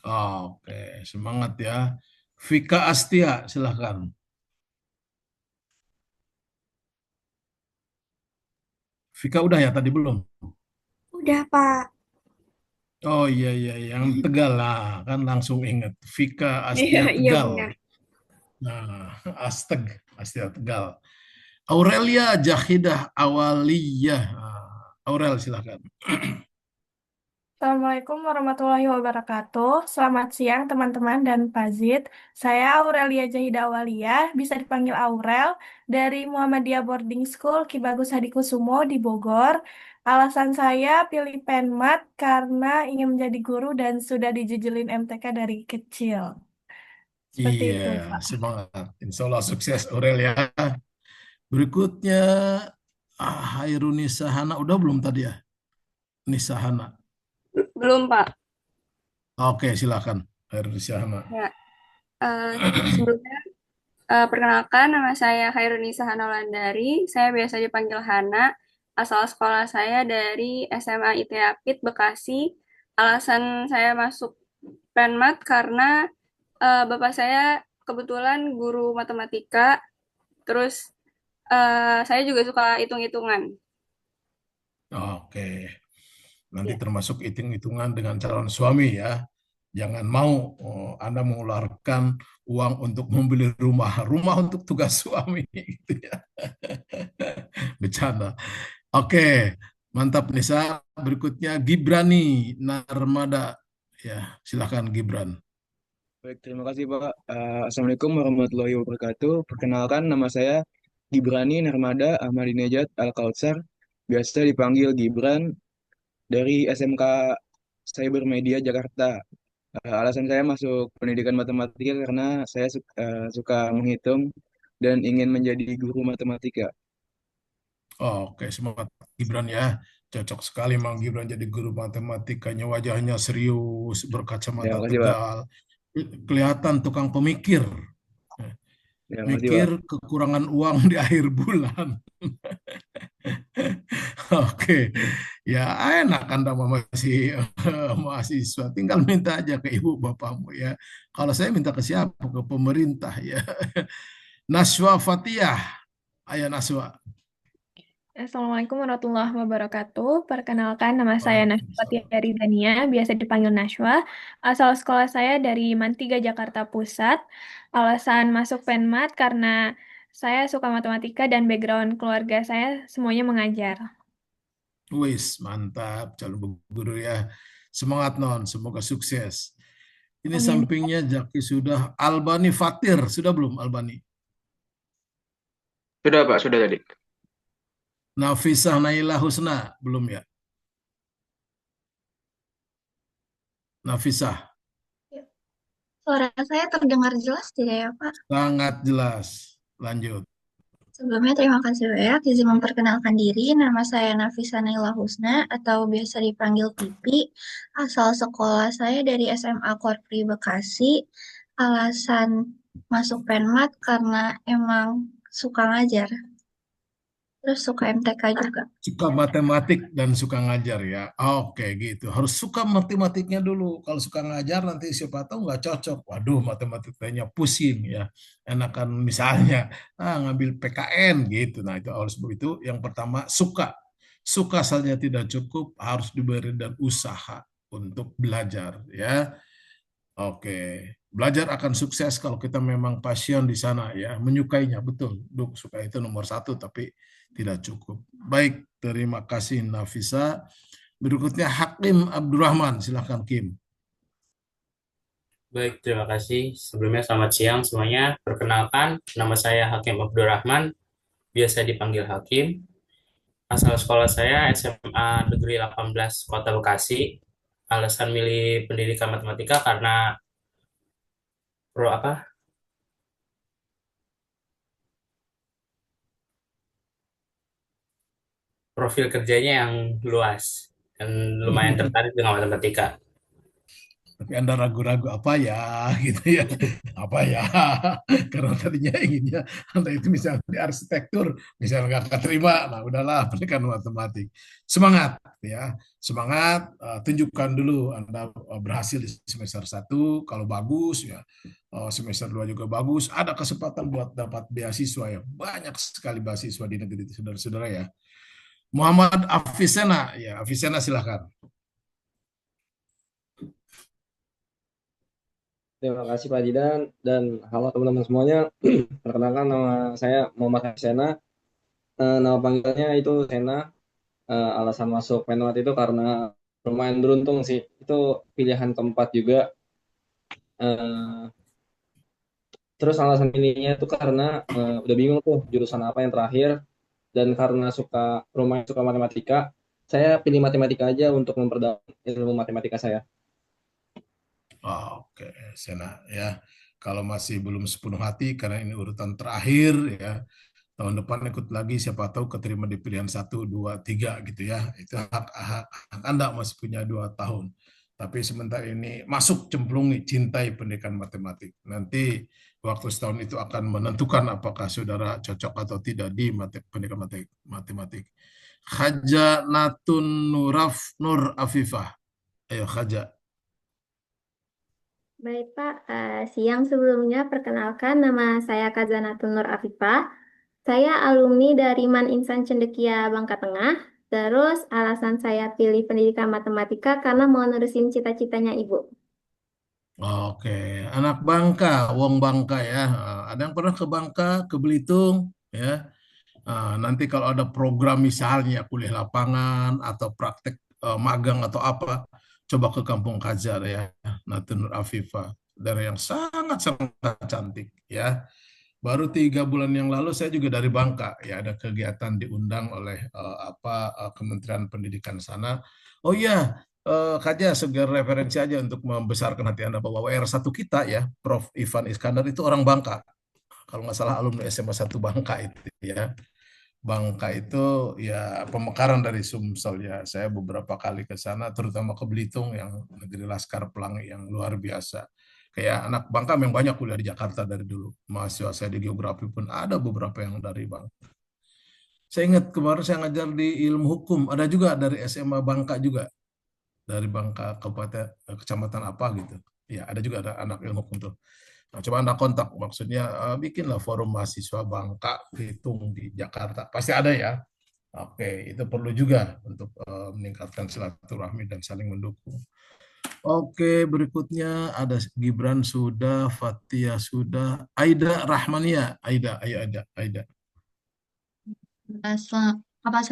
Oke, semangat ya. Vika Astia, silakan. Vika udah ya, tadi belum? Udah, Pak. Oh iya, yang Tegal lah, kan langsung ingat. Vika Astia Iya, Tegal. benar. Nah, Astia Tegal. Aurelia Jahidah Awaliyah. Aurel, silakan. Assalamualaikum warahmatullahi wabarakatuh. Selamat siang teman-teman dan Pak Zid. Saya Aurelia Jahida Awalia, bisa dipanggil Aurel, dari Muhammadiyah Boarding School Ki Bagus Hadikusumo di Bogor. Alasan saya pilih Penmat karena ingin menjadi guru dan sudah dijejelin MTK dari kecil. Seperti Iya, itu, Pak. semangat. Insya Allah sukses Aurelia. Berikutnya Hairunisa Hana. Udah belum tadi ya? Nisa Hana. Belum, Pak. Oke, silakan. Hairunisa Hana. Ya, sebelumnya perkenalkan nama saya Hairunisa Hana Wulandari. Saya biasa dipanggil Hana. Asal sekolah saya dari SMA IT Apit Bekasi. Alasan saya masuk Penmat karena bapak saya kebetulan guru matematika. Terus saya juga suka hitung-hitungan. Oke. Nanti termasuk hitung-hitungan dengan calon suami ya. Jangan mau Anda mengeluarkan uang untuk membeli rumah untuk tugas suami gitu ya. Bercanda. Oke, mantap Nisa. Berikutnya Gibrani Narmada. Ya, silakan Gibran. Baik, terima kasih Pak. Assalamualaikum warahmatullahi wabarakatuh. Perkenalkan, nama saya Gibrani Narmada Ahmadinejad Al-Kautsar, biasa dipanggil Gibran, dari SMK Cybermedia Jakarta. Alasan saya masuk pendidikan matematika karena saya suka menghitung dan ingin menjadi guru matematika. Oke, semangat Gibran ya. Cocok sekali Mang Gibran jadi guru matematikanya, wajahnya serius, Ya, berkacamata makasih Pak. tegal. Kelihatan tukang pemikir. Ya, makasih Pak. Mikir kekurangan uang di akhir bulan. Oke, ya enak Anda masih mahasiswa, tinggal minta aja ke ibu bapakmu ya. Kalau saya minta ke siapa? Ke pemerintah ya. Naswa Fatiyah, ayah Naswa. Assalamualaikum warahmatullahi wabarakatuh. Perkenalkan, nama saya Nashwa Fatia Ridania, biasa dipanggil Nashwa. Asal sekolah saya dari Mantiga, Jakarta Pusat. Alasan masuk Penmat karena saya suka matematika dan background keluarga saya semuanya mengajar. Wis, mantap calon guru ya. Semangat non, semoga sukses. Ini Amin. sampingnya Jaki sudah. Albani Fatir, sudah belum Albani? Sudah Pak, sudah tadi. Nafisah Nailah Husna, belum ya? Nafisah, Suara saya terdengar jelas tidak ya, Pak? sangat jelas. Lanjut. Sebelumnya terima kasih banyak izin memperkenalkan diri. Nama saya Nafisa Naila Husna atau biasa dipanggil Pipi. Asal sekolah saya dari SMA Korpri Bekasi. Alasan masuk Penmat karena emang suka ngajar. Terus suka MTK juga. Suka matematik dan suka ngajar ya. Oke gitu. Harus suka matematiknya dulu. Kalau suka ngajar nanti siapa tahu nggak cocok. Waduh, matematikanya pusing ya. Enakan misalnya ngambil PKN gitu. Nah itu harus begitu. Yang pertama suka. Suka saja tidak cukup, harus diberi dan usaha untuk belajar ya. Oke, belajar akan sukses kalau kita memang passion di sana ya, menyukainya betul. Duk, suka itu nomor satu, tapi tidak cukup. Baik, terima kasih Nafisa. Berikutnya Hakim Abdurrahman, silahkan Kim. Baik, terima kasih. Sebelumnya selamat siang semuanya. Perkenalkan, nama saya Hakim Abdurrahman, biasa dipanggil Hakim. Asal sekolah saya SMA Negeri 18 Kota Bekasi. Alasan milih pendidikan matematika karena pro apa? Profil kerjanya yang luas dan lumayan tertarik dengan matematika. Tapi Anda ragu-ragu apa ya gitu ya. Apa ya? Karena tadinya inginnya Anda itu misalnya di arsitektur, misalnya nggak keterima, nah udahlah pendidikan matematik. Semangat ya. Semangat, tunjukkan dulu Anda berhasil di semester 1, kalau bagus ya. Semester 2 juga bagus, ada kesempatan buat dapat beasiswa ya. Banyak sekali beasiswa di negeri itu saudara-saudara ya. Muhammad Afisena, ya Afisena silahkan. Terima kasih Pak Jidan dan halo teman-teman semuanya. Perkenalkan nama saya Muhammad Sena. Nama panggilannya itu Sena. Alasan masuk Penmat itu karena lumayan beruntung sih. Itu pilihan keempat juga. Terus alasan pilihnya itu karena udah bingung tuh jurusan apa yang terakhir. Dan karena lumayan suka matematika, saya pilih matematika aja untuk memperdalam ilmu matematika saya. Oke, Sena ya. Kalau masih belum sepenuh hati karena ini urutan terakhir ya. Tahun depan ikut lagi siapa tahu keterima di pilihan 1, 2, 3 gitu ya. Itu hak Anda masih punya 2 tahun. Tapi sementara ini masuk cemplungi cintai pendidikan matematik. Nanti waktu setahun itu akan menentukan apakah saudara cocok atau tidak di pendidikan matematik. Haja Natun Nur Afifah. Ayo Haja. Baik Pak, siang sebelumnya perkenalkan nama saya Kazanatun Nur Afifah. Saya alumni dari Man Insan Cendekia Bangka Tengah. Terus alasan saya pilih pendidikan matematika karena mau nerusin cita-citanya Ibu. Oke, anak Bangka, Wong Bangka ya. Ada yang pernah ke Bangka, ke Belitung ya. Nanti kalau ada program misalnya kuliah lapangan atau praktek magang atau apa, coba ke Kampung Kajar ya, Natun Nur Afifah, daerah yang sangat-sangat cantik ya. Baru 3 bulan yang lalu saya juga dari Bangka ya, ada kegiatan diundang oleh Kementerian Pendidikan sana. Oh iya, Kaja segar referensi aja untuk membesarkan hati Anda bahwa WR1 kita ya, Prof. Ivan Iskandar itu orang Bangka. Kalau nggak salah alumni SMA 1 Bangka itu ya. Bangka itu ya pemekaran dari Sumsel ya. Saya beberapa kali ke sana, terutama ke Belitung yang negeri Laskar Pelangi yang luar biasa. Kayak anak Bangka yang banyak kuliah di Jakarta dari dulu. Mahasiswa saya di geografi pun ada beberapa yang dari Bangka. Saya ingat kemarin saya ngajar di ilmu hukum, ada juga dari SMA Bangka juga. Dari Bangka Kabupaten, kecamatan apa gitu. Ya, ada juga ada anak ilmu hukum tuh. Nah, coba Anda kontak, maksudnya bikinlah forum mahasiswa Bangka, Belitung di Jakarta. Pasti ada ya. Oke, itu perlu juga untuk meningkatkan silaturahmi dan saling mendukung. Oke, berikutnya ada Gibran sudah, Fatia sudah, Aida Rahmania. Aida, ayo Aida. Apa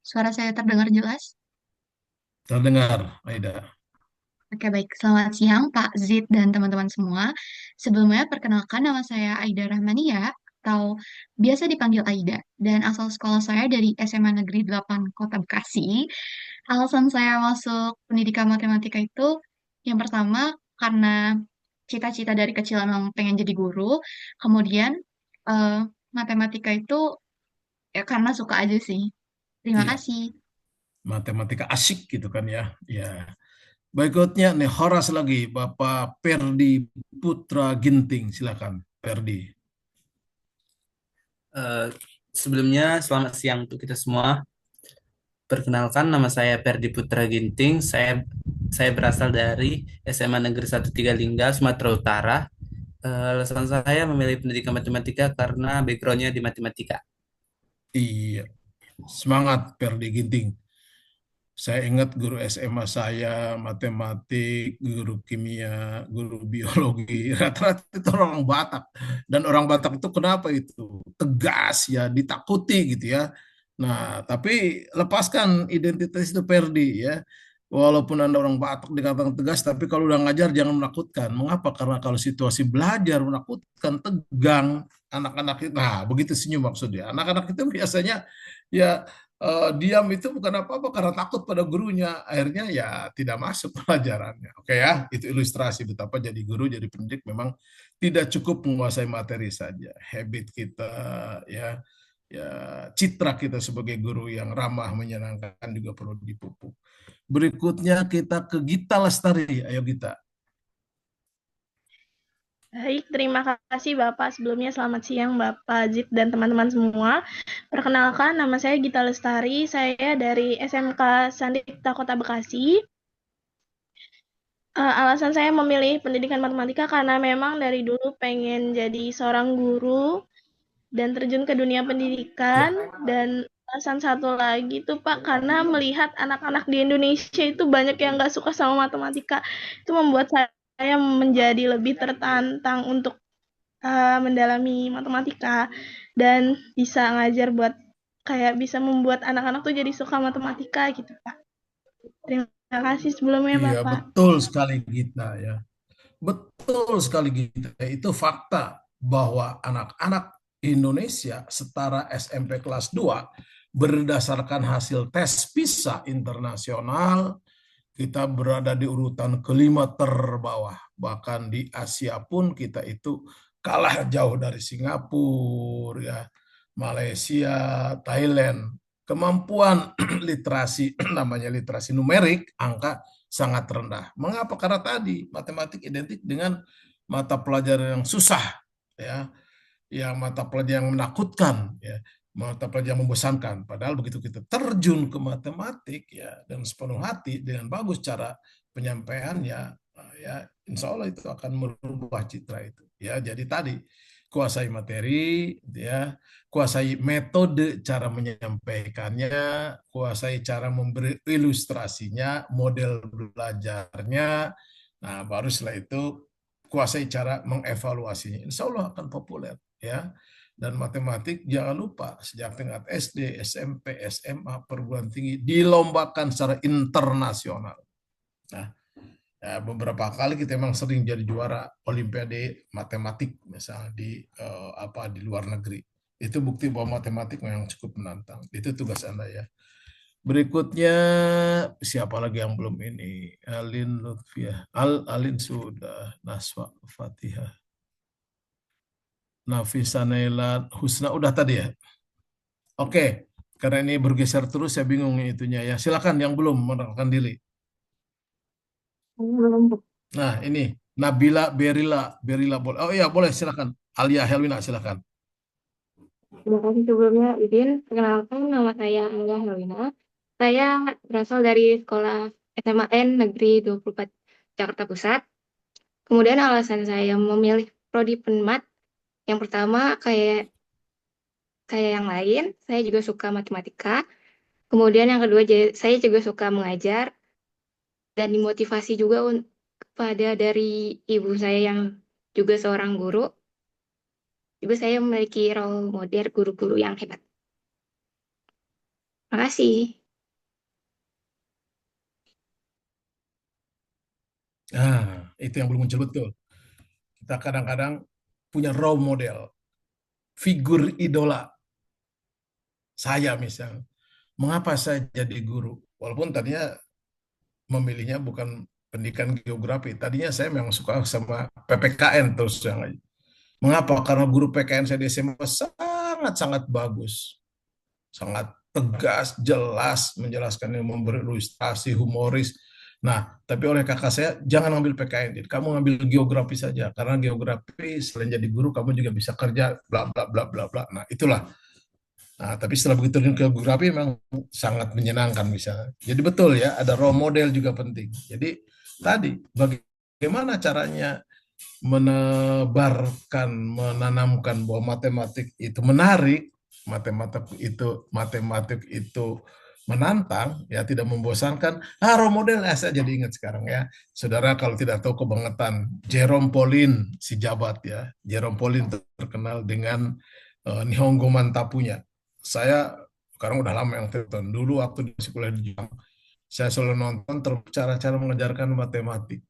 suara saya terdengar jelas? Terdengar, Aida. Oke, baik. Selamat siang, Pak Zid dan teman-teman semua. Sebelumnya, perkenalkan nama saya Aida Rahmania, atau biasa dipanggil Aida, dan asal sekolah saya dari SMA Negeri 8 Kota Bekasi. Alasan saya masuk pendidikan matematika itu, yang pertama, karena cita-cita dari kecil memang pengen jadi guru. Kemudian, matematika itu ya karena suka aja sih. Terima Iya, kasih. matematika asik gitu kan ya. Ya. Berikutnya nih Horas lagi, Bapak Perdi Putra Ginting, silakan Perdi. Eh, Sebelumnya, selamat siang untuk kita semua. Perkenalkan, nama saya Perdi Putra Ginting. Saya berasal dari SMA Negeri 13 Sumatera Utara. Alasan saya memilih pendidikan matematika karena backgroundnya di matematika. Iya, semangat Perdi Ginting. Saya ingat guru SMA saya, matematik, guru kimia, guru biologi, rata-rata itu orang Batak. Dan orang Batak itu kenapa itu? Tegas ya, ditakuti gitu ya. Nah, tapi lepaskan identitas itu Perdi ya. Walaupun Anda orang Batak dikatakan tegas, tapi kalau udah ngajar jangan menakutkan. Mengapa? Karena kalau situasi belajar menakutkan, tegang, anak-anak itu, nah begitu senyum maksudnya. Anak-anak itu biasanya ya diam itu bukan apa-apa karena takut pada gurunya. Akhirnya ya tidak masuk pelajarannya. Oke ya, itu ilustrasi betapa jadi guru, jadi pendidik memang tidak cukup menguasai materi saja. Habit kita, ya, ya citra kita sebagai guru yang ramah, menyenangkan juga perlu dipupuk. Berikutnya kita ke Gita Lestari. Ayo Gita. Baik, terima kasih Bapak. Sebelumnya selamat siang Bapak Zid dan teman-teman semua. Perkenalkan, nama saya Gita Lestari. Saya dari SMK Sandikta Kota Bekasi. Alasan saya memilih pendidikan matematika karena memang dari dulu pengen jadi seorang guru dan terjun ke dunia pendidikan. Dan alasan satu lagi tuh Pak, karena melihat anak-anak di Indonesia itu banyak yang nggak suka sama matematika. Itu membuat saya menjadi lebih tertantang untuk mendalami matematika dan bisa ngajar buat kayak bisa membuat anak-anak tuh jadi suka matematika gitu Pak. Terima kasih sebelumnya Iya, Bapak. betul sekali Gita ya. Betul sekali Gita. Itu fakta bahwa anak-anak Indonesia setara SMP kelas 2 berdasarkan hasil tes PISA internasional kita berada di urutan kelima terbawah. Bahkan di Asia pun kita itu kalah jauh dari Singapura, ya, Malaysia, Thailand. Kemampuan literasi, namanya literasi numerik, angka sangat rendah. Mengapa? Karena tadi matematik identik dengan mata pelajaran yang susah, ya, yang mata pelajaran yang menakutkan, ya, mata pelajaran yang membosankan. Padahal begitu kita terjun ke matematik ya dan sepenuh hati dengan bagus cara penyampaiannya, ya insya Allah itu akan merubah citra itu. Ya jadi tadi kuasai materi, ya kuasai metode cara menyampaikannya, kuasai cara memberi ilustrasinya, model belajarnya. Nah baru setelah itu kuasai cara mengevaluasinya. Insya Allah akan populer ya. Dan matematik jangan lupa sejak tingkat SD, SMP, SMA, perguruan tinggi dilombakan secara internasional. Nah, ya, beberapa kali kita memang sering jadi juara Olimpiade matematik misalnya di luar negeri. Itu bukti bahwa matematik memang cukup menantang. Itu tugas Anda ya. Berikutnya siapa lagi yang belum ini? Alin Lutfiah. Alin sudah. Naswa Fatihah. Nafisa Naila Husna udah tadi ya. Oke, karena ini bergeser terus saya bingung itunya ya. Silakan yang belum menerangkan diri. Nah, ini Nabila Berila boleh. Oh iya, boleh silakan. Alia Helwina silakan. Terima kasih sebelumnya, izin perkenalkan nama saya Angga Helwina. Saya berasal dari sekolah SMAN Negeri 24 Jakarta Pusat. Kemudian alasan saya memilih prodi Penmat, yang pertama kayak yang lain, saya juga suka matematika. Kemudian yang kedua, saya juga suka mengajar dan dimotivasi juga kepada dari ibu saya yang juga seorang guru. Juga saya memiliki role model guru-guru yang hebat. Terima kasih. Nah, itu yang belum muncul betul. Kita kadang-kadang punya role model, figur idola. Saya misalnya, mengapa saya jadi guru? Walaupun tadinya memilihnya bukan pendidikan geografi. Tadinya saya memang suka sama PPKN terus yang aja. Mengapa? Karena guru PKN saya di SMA sangat-sangat bagus, sangat tegas, jelas menjelaskannya, memberi ilustrasi humoris. Nah, tapi oleh kakak saya jangan ambil PKN, jadi kamu ngambil geografi saja, karena geografi selain jadi guru kamu juga bisa kerja, bla bla bla bla bla. Nah, itulah. Nah, tapi setelah begitu dengan geografi memang sangat menyenangkan misalnya. Jadi betul ya, ada role model juga penting. Jadi tadi bagaimana caranya menebarkan, menanamkan bahwa matematik itu menarik, matematik itu menantang, ya tidak membosankan. Role model saya jadi ingat sekarang ya, saudara kalau tidak tahu kebangetan Jerome Pauline si jabat ya, Jerome Pauline terkenal dengan Nihongo Mantapunya. Saya sekarang udah lama yang tonton. Dulu waktu di sekolah di Jepang, saya selalu nonton cara-cara mengajarkan matematik.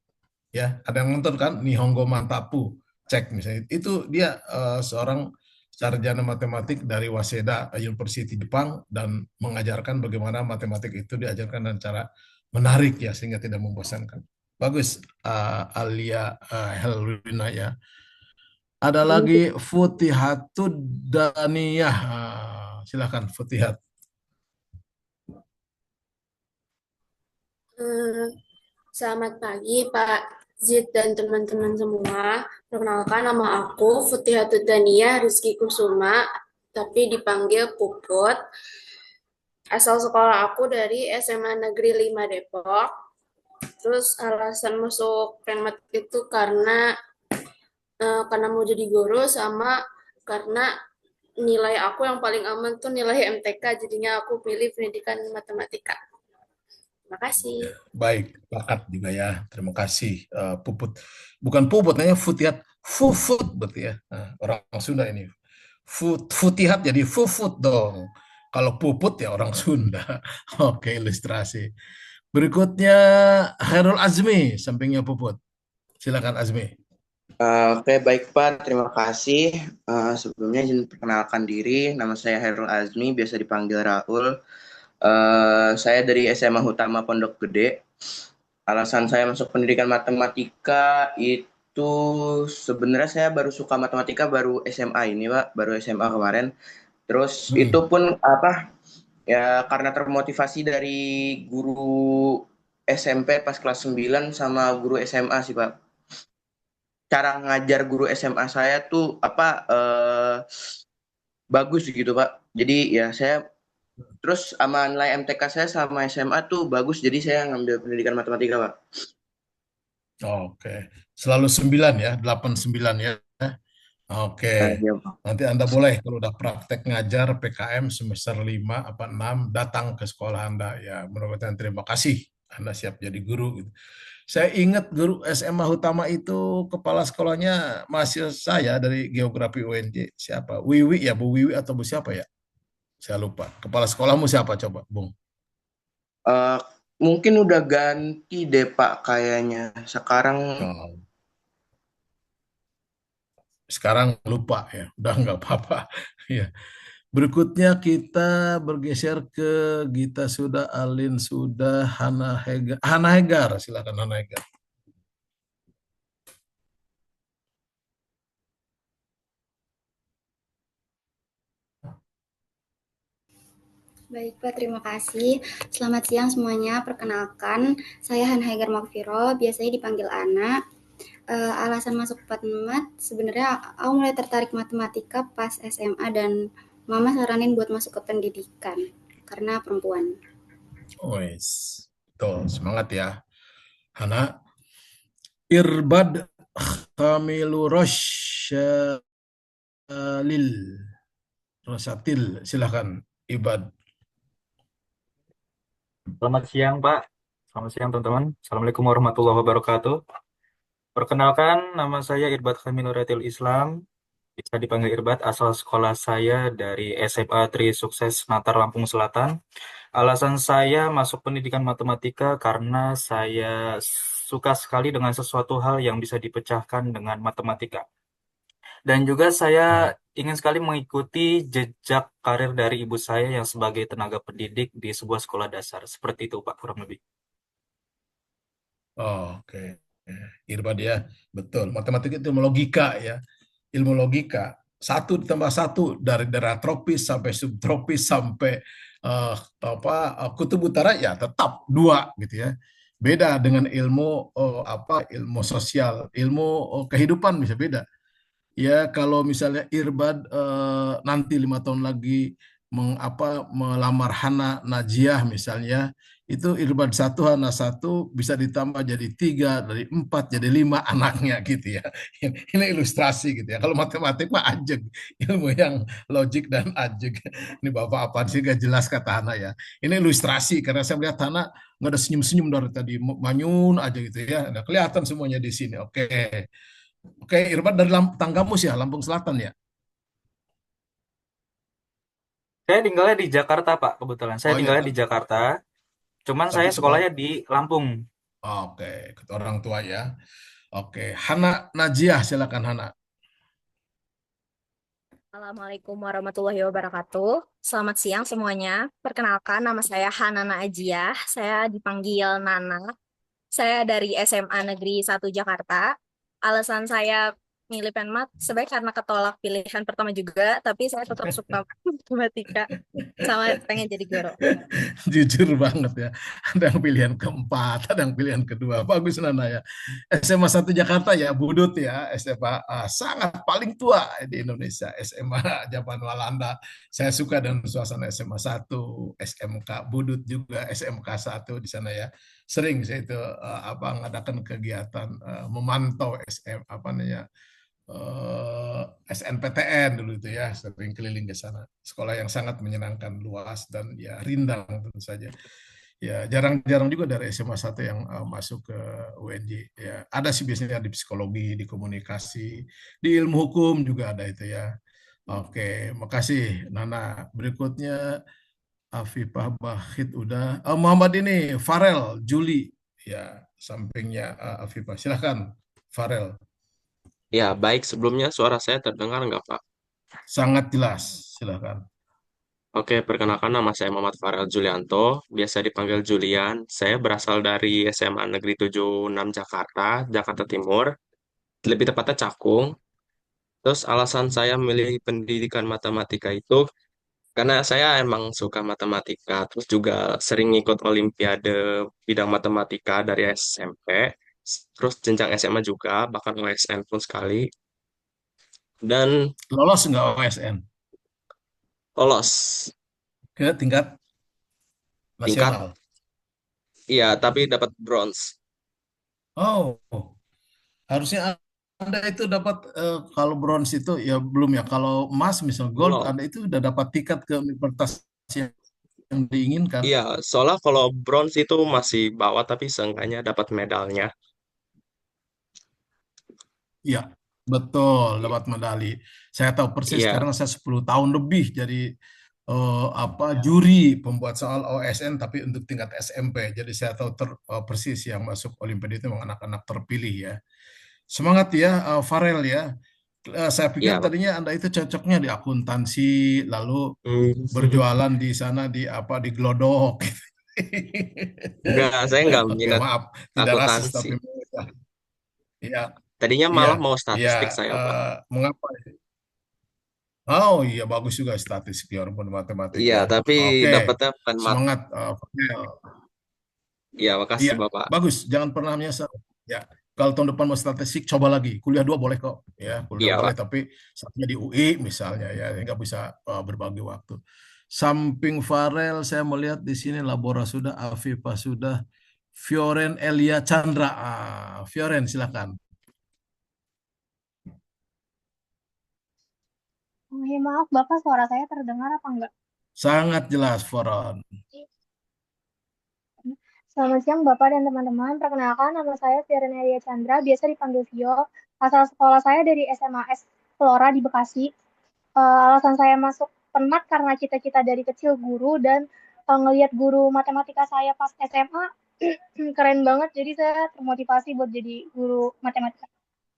Ya, ada yang nonton kan Nihongo Mantapu, cek misalnya. Itu dia seorang sarjana matematik dari Waseda University Jepang dan mengajarkan bagaimana matematik itu diajarkan dengan cara menarik ya sehingga tidak membosankan. Bagus, Alia Helwina ya. Ada lagi Futihatud Daniyah. Silakan Futihat. Selamat pagi Pak Zid dan teman-teman semua. Perkenalkan nama aku Futihatud Daniyah Rizky Kusuma, tapi dipanggil Puput. Asal sekolah aku dari SMA Negeri 5 Depok. Terus alasan masuk Penmat itu karena mau jadi guru sama karena nilai aku yang paling aman tuh nilai MTK, jadinya aku pilih pendidikan matematika. Terima kasih. Baik, bakat juga ya. Terima kasih Puput. Bukan Puput, namanya Futihat. Fufut berarti ya. Nah, orang Sunda ini. Futihat jadi Fufut dong. Kalau Puput ya orang Sunda. Oke, ilustrasi. Berikutnya Khairul Azmi, sampingnya Puput. Silakan Azmi. Oke, baik Pak, terima kasih. Sebelumnya izin perkenalkan diri, nama saya Hairul Azmi, biasa dipanggil Raul. Saya dari SMA Utama Pondok Gede. Alasan saya masuk pendidikan matematika itu sebenarnya saya baru suka matematika baru SMA ini Pak, baru SMA kemarin. Terus itu pun ya karena termotivasi dari guru SMP pas kelas 9 sama guru SMA sih Pak. Cara ngajar guru SMA saya tuh bagus gitu Pak. Jadi ya saya terus sama nilai MTK saya sama SMA tuh bagus, jadi saya ngambil pendidikan matematika Pak. Oke, selalu 9 ya, 89 ya. Oke, nanti Anda boleh kalau udah praktek ngajar PKM semester 5 apa 6 datang ke sekolah Anda ya. Mudah-mudahan terima kasih Anda siap jadi guru gitu. Saya ingat guru SMA Utama itu kepala sekolahnya mahasiswa saya dari Geografi UNJ. Siapa? Wiwi ya, Bu Wiwi atau Bu siapa ya? Saya lupa. Kepala sekolahmu siapa coba, Bung? Mungkin udah ganti deh Pak kayaknya. Sekarang lupa ya. Udah nggak apa-apa. Ya. Berikutnya kita bergeser ke Gita sudah, Alin sudah, Hana Hegar. Hana Hegar, silakan Hana Hegar. Baik Pak, terima kasih. Selamat siang semuanya. Perkenalkan, saya Han Haigar Makfiro, biasanya dipanggil Ana. Alasan masuk Penmat, sebenarnya aku mulai tertarik matematika pas SMA dan Mama saranin buat masuk ke pendidikan karena perempuan. Wes, tuh semangat ya, Hana. Irbad Kamilu Rosatil, silakan Ibad. Selamat siang, Pak. Selamat siang, teman-teman. Assalamualaikum warahmatullahi wabarakatuh. Perkenalkan, nama saya Irbad Khamiluratil Islam. Bisa dipanggil Irbad, asal sekolah saya dari SMA Tri Sukses Natar, Lampung Selatan. Alasan saya masuk pendidikan matematika karena saya suka sekali dengan sesuatu hal yang bisa dipecahkan dengan matematika. Dan juga saya ingin sekali mengikuti jejak karir dari ibu saya yang sebagai tenaga pendidik di sebuah sekolah dasar. Seperti itu, Pak, kurang lebih. Oke. Irbad ya, betul. Matematika itu ilmu logika ya. Ilmu logika. satu ditambah satu dari daerah tropis sampai subtropis sampai kutub utara ya tetap dua gitu ya. Beda dengan ilmu ilmu sosial, ilmu kehidupan bisa beda. Ya kalau misalnya Irbad nanti 5 tahun lagi melamar Hana Najiah misalnya, itu Irbad satu Hana satu bisa ditambah jadi 3, dari 4 jadi 5 anaknya gitu ya. Ini ilustrasi gitu ya. Kalau matematik mah ajeg, ilmu yang logik dan ajeg. Ini Bapak apa sih gak jelas kata Hana ya. Ini ilustrasi karena saya melihat Hana nggak ada senyum-senyum dari tadi, manyun aja gitu ya. Nah, kelihatan semuanya di sini. Oke. Oke, Irfan dari Tanggamus ya, Lampung Selatan ya. Saya tinggalnya di Jakarta, Pak, kebetulan. Saya Oh iya, tinggalnya Pak. di Jakarta, cuman Tapi saya sekolah. sekolahnya di Lampung. Oke, ke orang tua ya. Oke, Hana Najiah, silakan Hana. Assalamualaikum warahmatullahi wabarakatuh. Selamat siang semuanya. Perkenalkan, nama saya Hanana Ajiah. Saya dipanggil Nana. Saya dari SMA Negeri 1 Jakarta. Alasan saya milih Penmat sebenarnya karena ketolak pilihan pertama juga, tapi saya tetap suka matematika sama pengen jadi guru. Jujur banget ya. Ada yang pilihan keempat, ada yang pilihan kedua. Bagus Nana ya. SMA 1 Jakarta ya, Budut ya. SMA sangat paling tua di Indonesia. SMA zaman Walanda. Saya suka dengan suasana SMA 1, SMK Budut juga, SMK 1 di sana ya. Sering saya itu ngadakan kegiatan memantau SNPTN dulu itu ya, sering keliling ke sana. Sekolah yang sangat menyenangkan, luas dan ya rindang tentu saja. Ya jarang-jarang juga dari SMA 1 yang masuk ke UNJ. Ya ada sih biasanya di psikologi, di komunikasi, di ilmu hukum juga ada itu ya. Oke, makasih Nana. Berikutnya Afifah Bahit udah. Muhammad ini Farel Juli ya, sampingnya Afifah. Silahkan Farel. Ya, baik. Sebelumnya suara saya terdengar nggak, Pak? Sangat jelas, silakan. Oke, perkenalkan nama saya Muhammad Farel Julianto, biasa dipanggil Julian. Saya berasal dari SMA Negeri 76 Jakarta, Jakarta Timur, lebih tepatnya Cakung. Terus alasan saya memilih pendidikan matematika itu karena saya emang suka matematika, terus juga sering ikut olimpiade bidang matematika dari SMP, terus jenjang SMA juga, bahkan OSN pun sekali. Dan Lolos nggak OSN? lolos Ke tingkat tingkat, nasional. iya, tapi dapat bronze. Oh, harusnya Anda itu dapat kalau bronze itu ya belum ya. Kalau emas misal gold, Belum. Anda itu udah dapat tiket ke universitas yang diinginkan. Iya, soalnya kalau bronze itu masih bawah, tapi seenggaknya dapat medalnya. Iya, betul dapat medali. Saya tahu persis Iya, karena saya 10 tahun lebih jadi juri pembuat soal OSN tapi untuk tingkat SMP. Jadi saya tahu persis yang masuk Olimpiade itu memang anak-anak terpilih ya. Semangat ya, Farel ya. Saya pikir iya. tadinya Anda itu cocoknya di akuntansi, lalu Hmm. berjualan di sana di Glodok. Enggak, saya nggak Oke, minat maaf, tidak rasis akuntansi. tapi iya, Tadinya iya, malah mau iya. statistik saya, Pak. Mengapa? Oh iya, bagus juga statistik ya, walaupun matematik Iya, ya. tapi Oke, dapatnya bukan mat. semangat, Farel. Iya, makasih, Iya, Bapak. bagus. Jangan pernah menyesal. Ya, kalau tahun depan mau statistik, coba lagi. Kuliah 2 boleh kok. Ya, kuliah Iya, boleh, Pak. tapi satunya di UI misalnya ya, nggak bisa berbagi waktu. Samping Farel, saya melihat di sini Labora sudah, Afifah sudah, Fioren Elia Chandra. Fioren, silakan. Maaf, Bapak, suara saya terdengar apa enggak? Sangat jelas, Fioren. Selamat siang, Bapak dan teman-teman. Perkenalkan, nama saya Firenelia Chandra, biasa dipanggil Vio. Asal sekolah saya dari SMAS Flora di Bekasi. Alasan saya masuk Penmat karena cita-cita dari kecil guru dan ngelihat guru matematika saya pas SMA keren banget. Jadi saya termotivasi buat jadi guru matematika.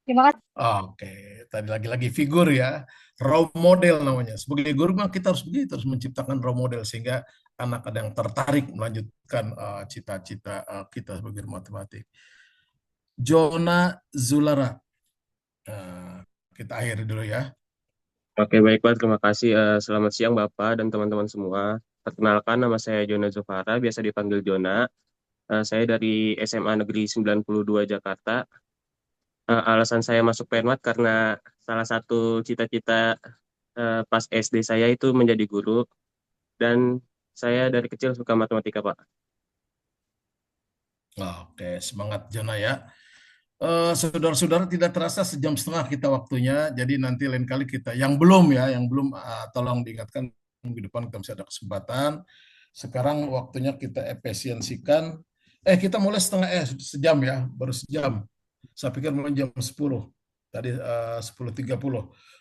Terima kasih. Oke, tadi lagi-lagi figur ya, role model namanya. Sebagai guru memang kita harus begitu, harus menciptakan role model sehingga anak ada yang tertarik melanjutkan cita-cita kita sebagai matematik. Jona Zulara. Kita akhiri dulu ya. Oke, baik Pak. Terima kasih. Selamat siang Bapak dan teman-teman semua. Perkenalkan, nama saya Jona Zufara, biasa dipanggil Jona. Saya dari SMA Negeri 92 Jakarta. Alasan saya masuk Penmat karena salah satu cita-cita pas SD saya itu menjadi guru dan saya dari kecil suka matematika, Pak. Oke, semangat Jona ya. Saudara-saudara, tidak terasa sejam setengah kita waktunya, jadi nanti lain kali kita yang belum tolong diingatkan minggu depan kita masih ada kesempatan. Sekarang waktunya kita efisiensikan. Kita mulai sejam ya, baru sejam. Saya pikir mulai jam 10. Tadi 10.30.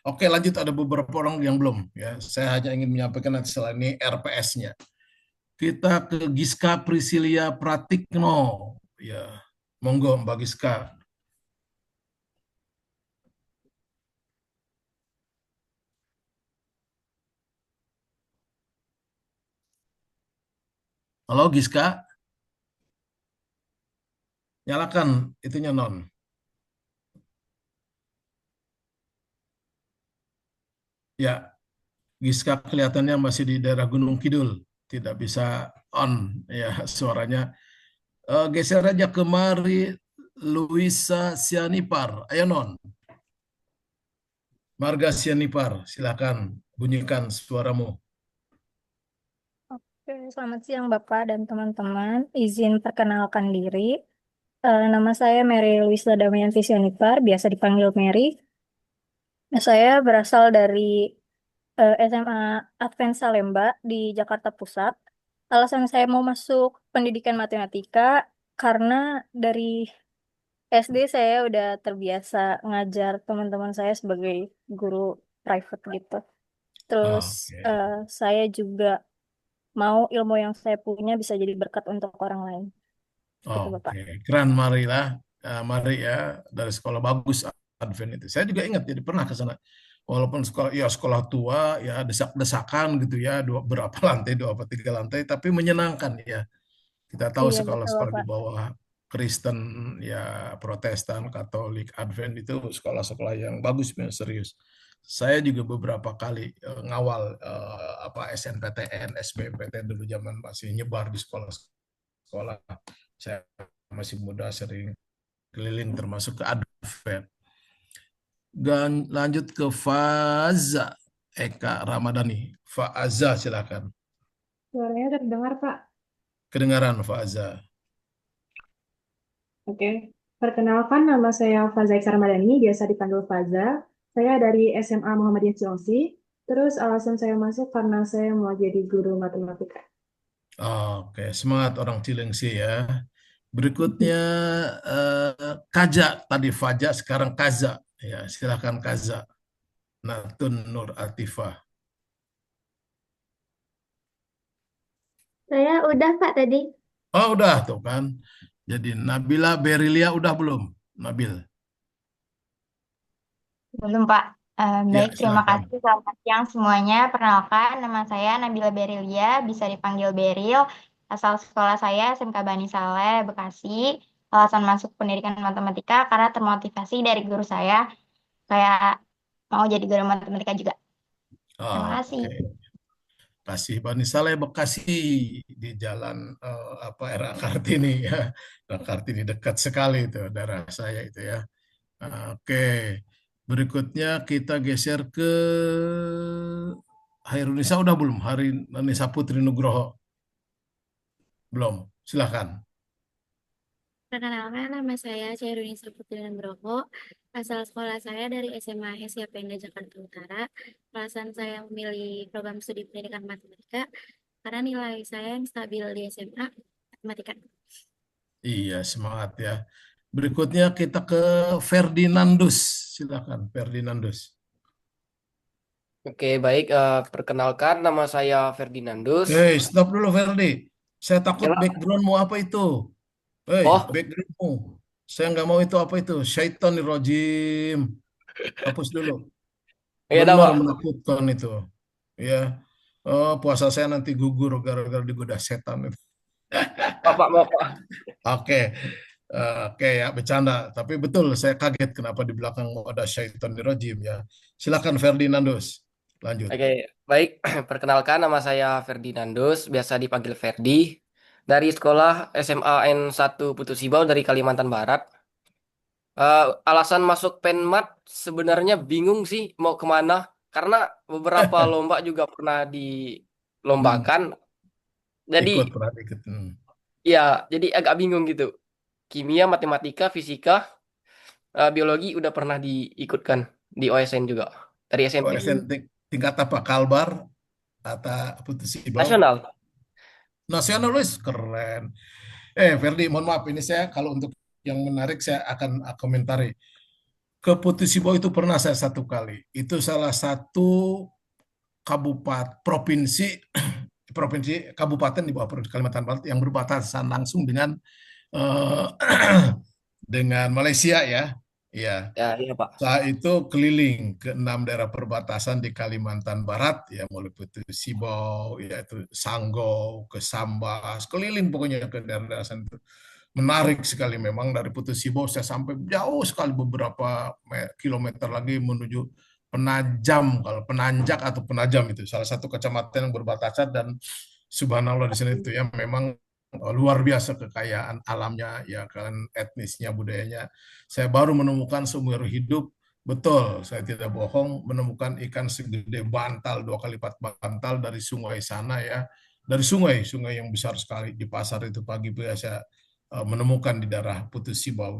Oke, lanjut, ada beberapa orang yang belum ya. Saya hanya ingin menyampaikan nanti setelah ini RPS-nya. Kita ke Giska Priscilia Pratikno. Ya, monggo Mbak Giska. Halo Giska, nyalakan itunya non. Ya, Giska kelihatannya masih di daerah Gunung Kidul, tidak bisa on ya suaranya. Geser aja ke Mari Luisa Sianipar. Ayo non, Marga Sianipar, silakan bunyikan suaramu. Oke, selamat siang Bapak dan teman-teman. Izin perkenalkan diri. Nama saya Mary Luisa Damayanti Sianipar, biasa dipanggil Mary. Saya berasal dari SMA Advent Salemba di Jakarta Pusat. Alasan saya mau masuk pendidikan matematika karena dari SD saya udah terbiasa ngajar teman-teman saya sebagai guru private gitu. Terus Oke. saya juga mau ilmu yang saya punya bisa jadi berkat untuk orang lain. Gitu, Bapak. Oke, keren Mari lah. Mari ya, dari sekolah bagus Advent itu. Saya juga ingat jadi pernah ke sana. Walaupun sekolah tua ya desak-desakan gitu ya, berapa lantai, 2 atau 3 lantai, tapi menyenangkan ya. Kita tahu Iya, betul, sekolah-sekolah di Bapak. bawah Kristen ya, Protestan, Katolik, Advent itu sekolah-sekolah yang bagus, memang serius. Saya juga beberapa kali ngawal SNPTN, SBMPTN dulu zaman masih nyebar di sekolah-sekolah. Saya masih muda, sering keliling termasuk ke Advent. Dan lanjut ke Faza Eka Ramadhani. Faza silakan. Suaranya terdengar, Pak. Kedengaran Faza. Oke. Perkenalkan, nama saya Faza Iksa Ramadhani, biasa dipanggil Faza. Saya dari SMA Muhammadiyah Cilengsi. Terus alasan saya masuk karena saya mau jadi guru matematika. Oke, semangat orang Cilengsi ya. Berikutnya Kaja, tadi Faja, sekarang Kaza. Ya, silakan Kaza. Natun Nur Atifah. Saya udah Pak tadi. Oh, udah tuh kan. Jadi Nabila Berilia udah belum? Nabil. Belum Pak. Ya, Baik, terima silakan. kasih. Selamat siang semuanya. Perkenalkan, nama saya Nabila Berilia, bisa dipanggil Beril. Asal sekolah saya SMK Bani Saleh, Bekasi. Alasan masuk pendidikan matematika karena termotivasi dari guru saya. Kayak mau jadi guru matematika juga. Terima kasih. Oke. Kasih Bani Saleh Bekasi di jalan RA Kartini ya. RA Kartini dekat sekali itu daerah saya itu ya. Oke. Berikutnya kita geser ke Hairunisa udah belum? Hairunisa Putri Nugroho. Belum. Silahkan. Perkenalkan, nama saya Chairunisa Putri Nugroho. Asal sekolah saya dari SMA Penda Jakarta Utara. Alasan saya memilih program studi pendidikan matematika karena nilai saya yang stabil di SMA matematika. Iya, semangat ya. Berikutnya kita ke Ferdinandus. Silakan, Ferdinandus. Oke, baik. Perkenalkan, nama saya Ferdinandus. Stop dulu Ferdi. Saya takut Ya, Pak. backgroundmu apa itu? Oh, Backgroundmu. Saya nggak mau itu apa itu. Syaitonirrajim. Hapus dulu. iya dah, Benar Pak. menakutkan itu. Ya. Oh, puasa saya nanti gugur gara-gara digoda setan itu. Pak, Pak, Pak. Oke. Oke ya, bercanda. Tapi betul, saya kaget kenapa di belakang ada syaitan rajim ya. Silakan Ferdinandus, lanjut. Oke, baik. Perkenalkan nama saya Ferdinandus, biasa dipanggil Ferdi. Dari sekolah SMA N1 Putus Ibau dari Kalimantan Barat. Alasan masuk Penmat sebenarnya bingung sih mau kemana. Karena beberapa lomba juga pernah dilombakan. Jadi Ikut pernah ikut. ya, jadi agak bingung gitu. Kimia, matematika, fisika, biologi udah pernah diikutkan di OSN juga dari SMP. OSN tingkat apa? Kalbar atau Putus Ibau? Nasional. Nasional, wis keren. Ferdi, mohon maaf ini saya kalau untuk yang menarik saya akan komentari. Ke Putus Ibau itu pernah saya 1 kali. Itu salah satu provinsi kabupaten di bawah Kalimantan Barat yang berbatasan langsung dengan dengan Malaysia ya. Iya. Ya, iya Pak. Saat itu keliling ke 6 daerah perbatasan di Kalimantan Barat, ya mulai Putus Sibau, yaitu Sanggau, ke Sambas, keliling pokoknya ke daerah-daerah sana itu. Menarik sekali memang dari Putus Sibau saya sampai jauh sekali beberapa kilometer lagi menuju Penajam, kalau Penanjak atau Penajam itu salah satu kecamatan yang berbatasan dan subhanallah di sana itu ya memang luar biasa kekayaan alamnya ya kan etnisnya budayanya. Saya baru menemukan seumur hidup betul saya tidak bohong menemukan ikan segede bantal 2 kali lipat bantal dari sungai sana ya dari sungai yang besar sekali di pasar itu pagi biasa menemukan di daerah Putus Sibau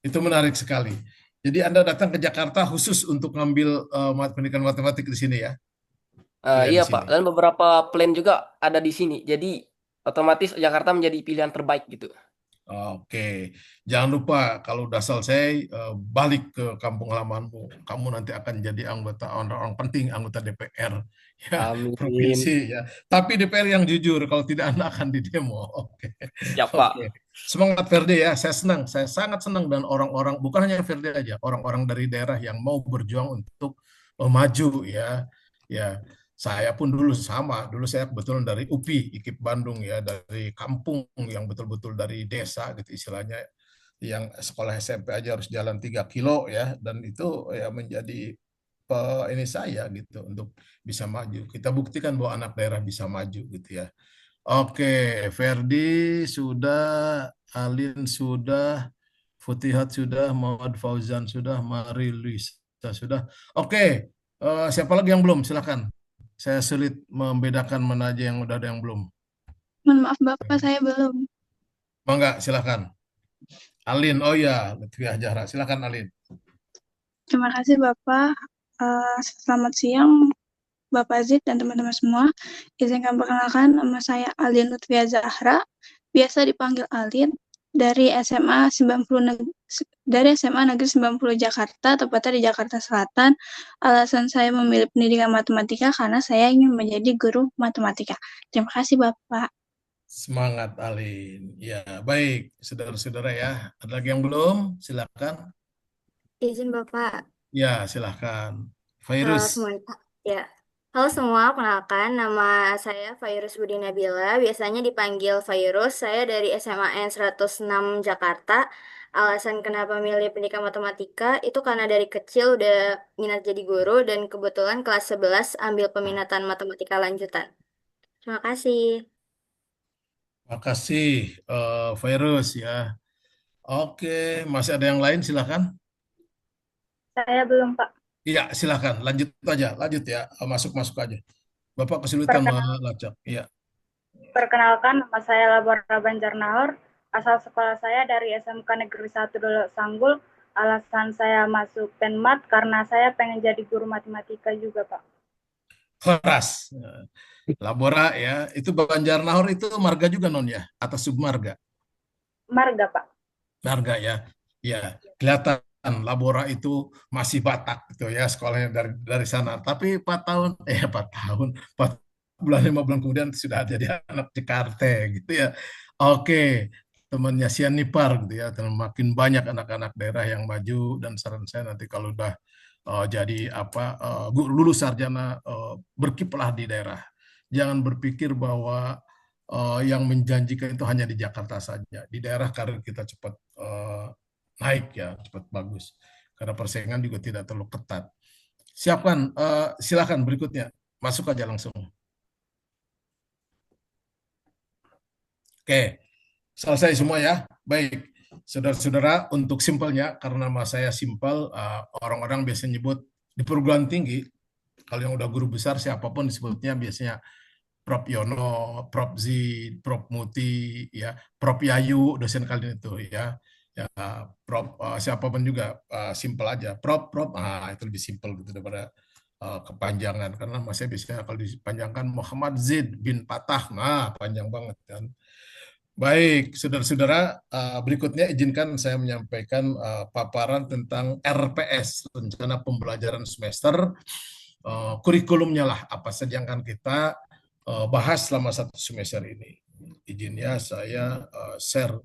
itu menarik sekali. Jadi Anda datang ke Jakarta khusus untuk ngambil pendidikan matematik di sini ya? Iya Pak, dan beberapa plan juga ada di sini. Jadi otomatis Jakarta menjadi pilihan terbaik gitu. Oke, jangan lupa kalau udah selesai balik ke kampung halamanmu. Kamu nanti akan jadi orang penting anggota DPR ya Amin. provinsi ya. Tapi DPR yang jujur, kalau tidak Anda akan didemo. Oke. Ya Pak. Oke. Semangat Ferdi ya. Saya senang, saya sangat senang dan orang-orang bukan hanya Ferdi aja, orang-orang dari daerah yang mau berjuang untuk maju ya. Ya. Saya pun dulu sama, dulu saya kebetulan dari UPI, IKIP Bandung ya, dari kampung yang betul-betul dari desa gitu istilahnya, yang sekolah SMP aja harus jalan 3 kilo ya, dan itu ya menjadi ini saya gitu untuk bisa maju. Kita buktikan bahwa anak daerah bisa maju gitu ya. Oke, Ferdi sudah, Alin sudah, Futihat sudah, Muhammad Fauzan sudah, Mari Luisa sudah. Oke, siapa lagi yang belum? Silakan. Saya sulit membedakan mana aja yang udah ada yang belum. Mohon maaf Bapak, saya belum. Mangga, silakan. Alin, oh ya, Lutfiah Jahra. Silakan Alin. Terima kasih Bapak. Selamat siang Bapak Zid dan teman-teman semua. Izinkan perkenalkan, nama saya Alin Lutfiah Zahra, biasa dipanggil Alin, dari SMA Negeri 90 Jakarta, tepatnya di Jakarta Selatan. Alasan saya memilih pendidikan matematika karena saya ingin menjadi guru matematika. Terima kasih Bapak. Semangat Alin. Ya, baik, saudara-saudara ya. Ada lagi yang belum? Silakan. Izin Bapak. Ya, silakan. Virus. Ya. Halo semua, kenalkan nama saya Virus Budi Nabila, biasanya dipanggil Virus. Saya dari SMA N106 Jakarta. Alasan kenapa milih pendidikan matematika itu karena dari kecil udah minat jadi guru dan kebetulan kelas 11 ambil peminatan matematika lanjutan. Terima kasih. Terima kasih Virus ya. Oke, masih ada yang lain silakan. Saya belum Pak. Iya, silakan. Lanjut aja, lanjut ya. Masuk aja. Bapak kesulitan melacak. Iya. Perkenalkan, nama saya Labora Banjarnahor. Asal sekolah saya dari SMK Negeri 1 Dolo Sanggul. Alasan saya masuk Penmat karena saya pengen jadi guru matematika juga, Pak. Horas. Labora ya. Itu Banjarnahor itu marga juga non ya? Atau submarga? Marga, Pak. Marga ya. Ya, kelihatan Labora itu masih Batak gitu ya sekolahnya dari sana. Tapi 4 bulan 5 bulan kemudian sudah jadi anak Jakarta gitu ya. Oke, temannya Sian Nipar gitu ya. Dan makin banyak anak-anak daerah yang maju dan saran saya nanti kalau udah jadi lulus sarjana berkiprah di daerah. Jangan berpikir bahwa yang menjanjikan itu hanya di Jakarta saja. Di daerah karir kita cepat naik ya, cepat bagus. Karena persaingan juga tidak terlalu ketat. Siapkan, silakan berikutnya, masuk aja langsung. Oke, selesai semua ya. Baik, saudara-saudara, untuk simpelnya, karena nama saya simpel, orang-orang biasanya nyebut di perguruan tinggi, kalau yang udah guru besar, siapapun disebutnya biasanya Prof. Yono, Prof. Zid, Prof. Muti, ya, Prof. Yayu, dosen kalian itu ya. Ya, Prof. Siapapun juga simpel aja. Prof. Itu lebih simpel gitu daripada kepanjangan. Karena saya biasanya kalau dipanjangkan Muhammad Zid bin Patah, nah panjang banget kan. Baik, saudara-saudara, berikutnya izinkan saya menyampaikan paparan tentang RPS, Rencana Pembelajaran Semester. Kurikulumnya lah, apa saja yang akan kita bahas selama satu semester ini. Izinnya saya share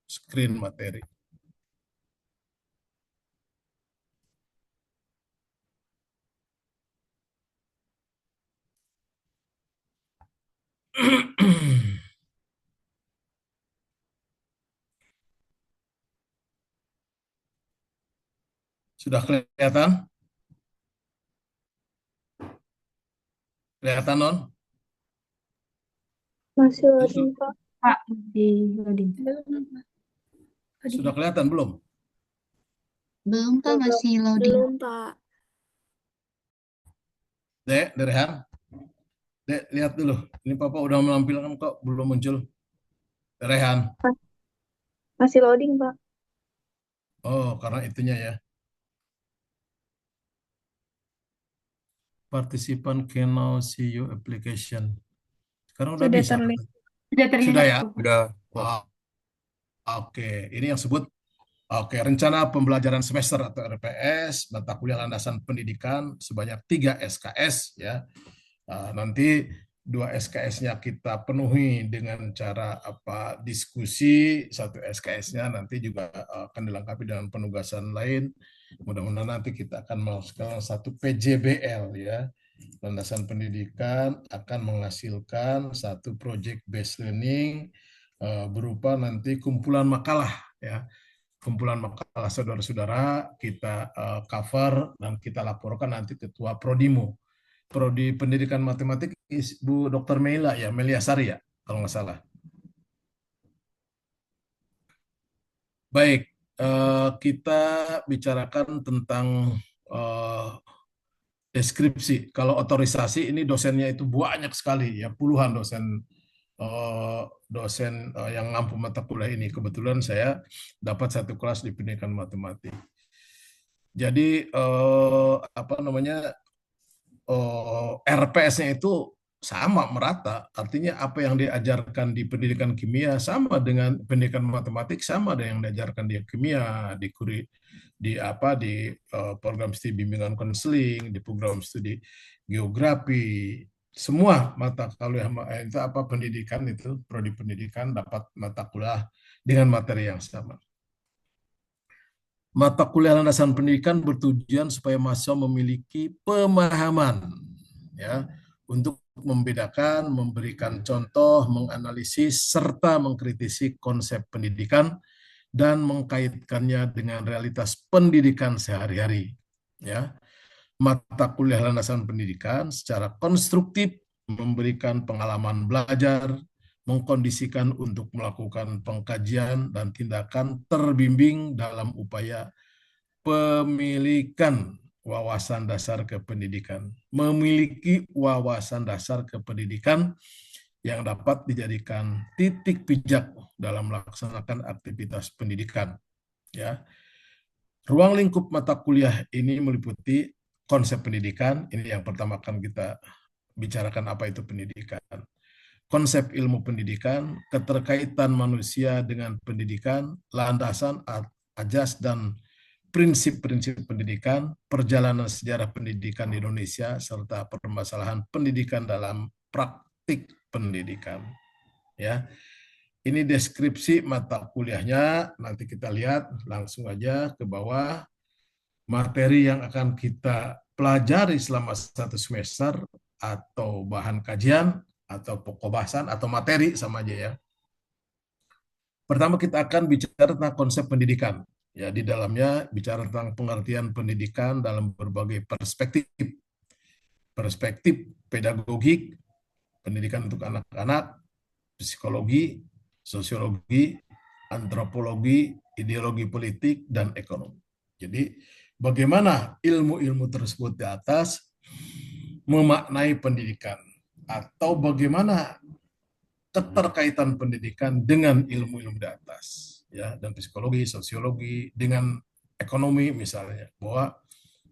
screen materi. Sudah kelihatan? Kelihatan, Non? Masih loading, Pak. Pak, di loading. Sudah kelihatan belum? Belum, Pak, masih loading. Belum, Pak. Dek, Rehan. Dek, lihat dulu. Ini Papa udah menampilkan kok, belum muncul. Rehan. Masih loading, Pak. Oh, karena itunya ya. Partisipan can now see your application. Sekarang udah Sudah bisa. terlihat. Sudah terlihat. Sudah ya? Udah. Oke, ini yang sebut rencana pembelajaran semester atau RPS, mata kuliah landasan pendidikan sebanyak 3 SKS ya. Nanti 2 SKS-nya kita penuhi dengan cara diskusi, 1 SKS-nya nanti juga akan dilengkapi dengan penugasan lain. Mudah-mudahan nanti kita akan melakukan 1 PJBL ya. Landasan pendidikan akan menghasilkan 1 project based learning berupa nanti kumpulan makalah ya. Kumpulan makalah saudara-saudara kita cover dan kita laporkan nanti ketua Prodimo. Prodi Pendidikan Matematik Bu Dr. Meila ya, Melia Sari ya, kalau nggak salah. Baik, kita bicarakan tentang deskripsi. Kalau otorisasi ini dosennya itu banyak sekali ya, puluhan dosen yang ngampu mata kuliah ini. Kebetulan saya dapat 1 kelas di pendidikan matematik. Jadi RPS-nya itu sama merata, artinya apa yang diajarkan di pendidikan kimia sama dengan pendidikan matematik, sama dengan yang diajarkan di kimia, di program studi bimbingan konseling, di program studi geografi, semua mata kuliah itu pendidikan itu prodi pendidikan dapat mata kuliah dengan materi yang sama. Mata kuliah landasan pendidikan bertujuan supaya mahasiswa memiliki pemahaman ya untuk membedakan, memberikan contoh, menganalisis serta mengkritisi konsep pendidikan dan mengkaitkannya dengan realitas pendidikan sehari-hari ya. Mata kuliah landasan pendidikan secara konstruktif memberikan pengalaman belajar, mengkondisikan untuk melakukan pengkajian dan tindakan terbimbing dalam upaya pemilikan wawasan dasar kependidikan. Memiliki wawasan dasar kependidikan yang dapat dijadikan titik pijak dalam melaksanakan aktivitas pendidikan. Ya. Ruang lingkup mata kuliah ini meliputi konsep pendidikan, ini yang pertama akan kita bicarakan apa itu pendidikan. Konsep ilmu pendidikan, keterkaitan manusia dengan pendidikan, landasan, ajas, dan prinsip-prinsip pendidikan, perjalanan sejarah pendidikan di Indonesia, serta permasalahan pendidikan dalam praktik pendidikan. Ya, ini deskripsi mata kuliahnya, nanti kita lihat langsung aja ke bawah. Materi yang akan kita pelajari selama 1 semester atau bahan kajian, atau pokok bahasan, atau materi sama aja ya. Pertama kita akan bicara tentang konsep pendidikan. Ya, di dalamnya bicara tentang pengertian pendidikan dalam berbagai perspektif. Perspektif pedagogik, pendidikan untuk anak-anak, psikologi, sosiologi, antropologi, ideologi politik, dan ekonomi. Jadi, bagaimana ilmu-ilmu tersebut di atas memaknai pendidikan, atau bagaimana keterkaitan pendidikan dengan ilmu-ilmu di atas, ya, dan psikologi, sosiologi, dengan ekonomi misalnya, bahwa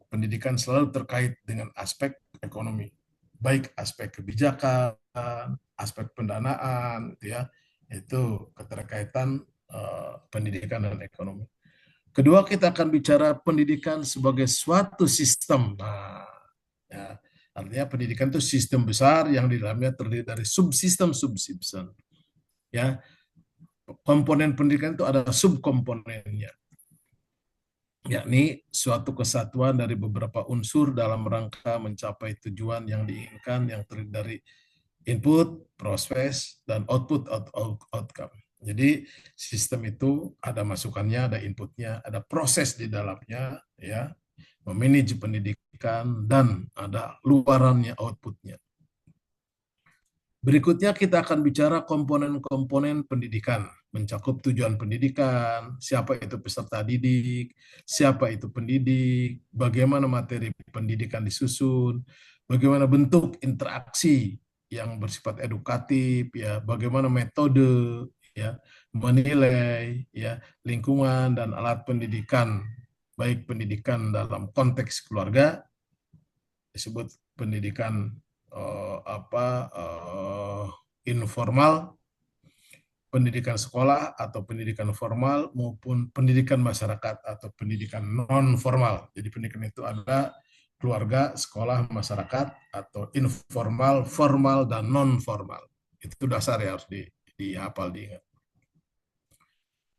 pendidikan selalu terkait dengan aspek ekonomi, baik aspek kebijakan, aspek pendanaan, ya, itu keterkaitan pendidikan dan ekonomi. Kedua, kita akan bicara pendidikan sebagai suatu sistem. Nah, ya, artinya pendidikan itu sistem besar yang di dalamnya terdiri dari subsistem. Ya, komponen pendidikan itu ada subkomponennya, yakni suatu kesatuan dari beberapa unsur dalam rangka mencapai tujuan yang diinginkan yang terdiri dari input, proses, dan outcome. Jadi sistem itu ada masukannya, ada inputnya, ada proses di dalamnya, ya, memanage pendidikan, dan ada luarannya, outputnya. Berikutnya kita akan bicara komponen-komponen pendidikan, mencakup tujuan pendidikan, siapa itu peserta didik, siapa itu pendidik, bagaimana materi pendidikan disusun, bagaimana bentuk interaksi yang bersifat edukatif, ya, bagaimana metode, ya, menilai, ya, lingkungan dan alat pendidikan, baik pendidikan dalam konteks keluarga, disebut pendidikan informal, pendidikan sekolah atau pendidikan formal, maupun pendidikan masyarakat atau pendidikan non formal. Jadi pendidikan itu ada keluarga, sekolah, masyarakat, atau informal, formal, dan non formal. Itu dasar ya, harus dihafal, diingat.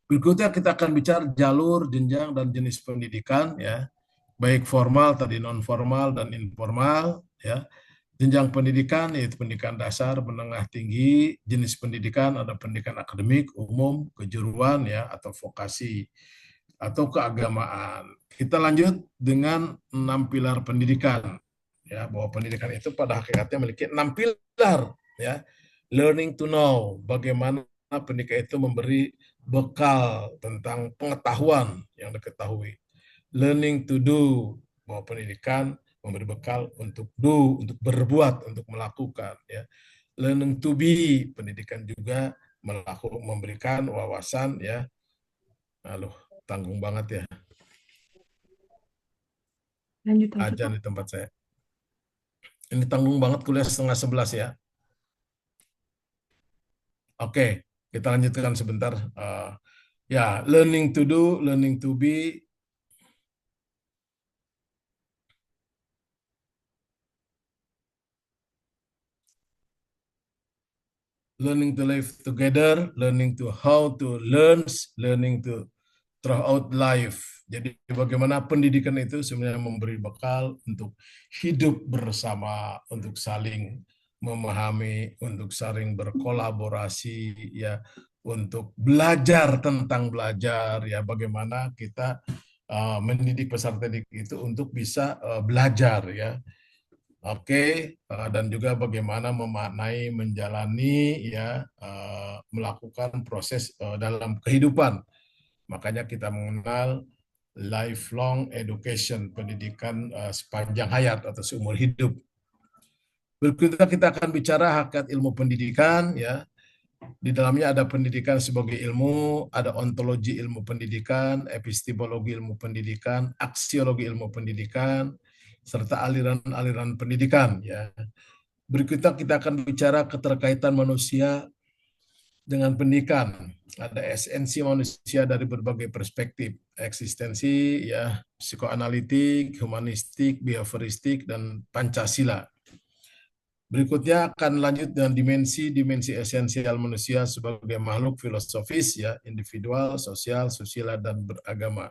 Berikutnya kita akan bicara jalur, jenjang, dan jenis pendidikan, ya, baik formal, tadi non formal, dan informal, ya. Jenjang pendidikan yaitu pendidikan dasar, menengah, tinggi. Jenis pendidikan ada pendidikan akademik, umum, kejuruan, ya, atau vokasi, atau keagamaan. Kita lanjut dengan 6 pilar pendidikan, ya, bahwa pendidikan itu pada hakikatnya memiliki 6 pilar, ya. Learning to know, bagaimana pendidikan itu memberi bekal tentang pengetahuan yang diketahui. Learning to do, bahwa pendidikan memberi bekal untuk do, untuk berbuat, untuk melakukan, ya. Learning to be, pendidikan juga memberikan wawasan, ya. Aduh, tanggung banget ya. Lanjut aja, Ajan Pak. di tempat saya. Ini tanggung banget kuliah 10:30 ya. Oke, kita lanjutkan sebentar. Ya, learning to do, learning to be, learning to live together, learning to how to learn, learning to throughout life. Jadi bagaimana pendidikan itu sebenarnya memberi bekal untuk hidup bersama, untuk saling memahami, untuk saling berkolaborasi, ya, untuk belajar tentang belajar, ya, bagaimana kita mendidik peserta didik itu untuk bisa belajar, ya. Oke, dan juga bagaimana memaknai, menjalani, ya, melakukan proses dalam kehidupan. Makanya kita mengenal lifelong education, pendidikan sepanjang hayat atau seumur hidup. Berikutnya kita akan bicara hakikat ilmu pendidikan, ya. Di dalamnya ada pendidikan sebagai ilmu, ada ontologi ilmu pendidikan, epistemologi ilmu pendidikan, aksiologi ilmu pendidikan, serta aliran-aliran pendidikan, ya. Berikutnya kita akan bicara keterkaitan manusia dengan pendidikan. Ada esensi manusia dari berbagai perspektif, eksistensi, ya, psikoanalitik, humanistik, behavioristik, dan Pancasila. Berikutnya akan lanjut dengan dimensi esensial manusia sebagai makhluk filosofis, ya, individual, sosial, dan beragama.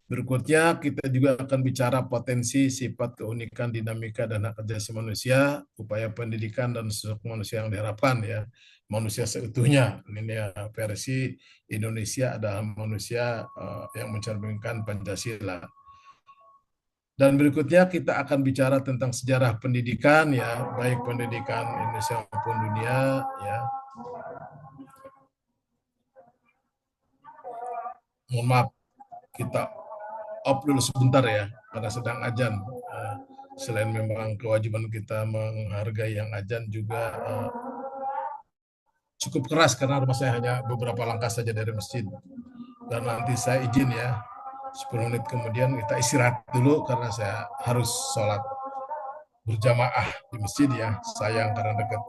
Berikutnya kita juga akan bicara potensi, sifat, keunikan, dinamika, dan hak asasi manusia, upaya pendidikan dan sosok manusia yang diharapkan ya. Manusia seutuhnya. Ini ya, versi Indonesia adalah manusia yang mencerminkan Pancasila. Dan berikutnya kita akan bicara tentang sejarah pendidikan ya, baik pendidikan Indonesia maupun dunia ya. Mohon maaf, kita off dulu sebentar ya, karena sedang azan. Selain memang kewajiban kita menghargai yang azan juga cukup keras karena rumah saya hanya beberapa langkah saja dari masjid. Dan nanti saya izin ya, 10 menit kemudian kita istirahat dulu karena saya harus sholat berjamaah di masjid ya, sayang karena dekat.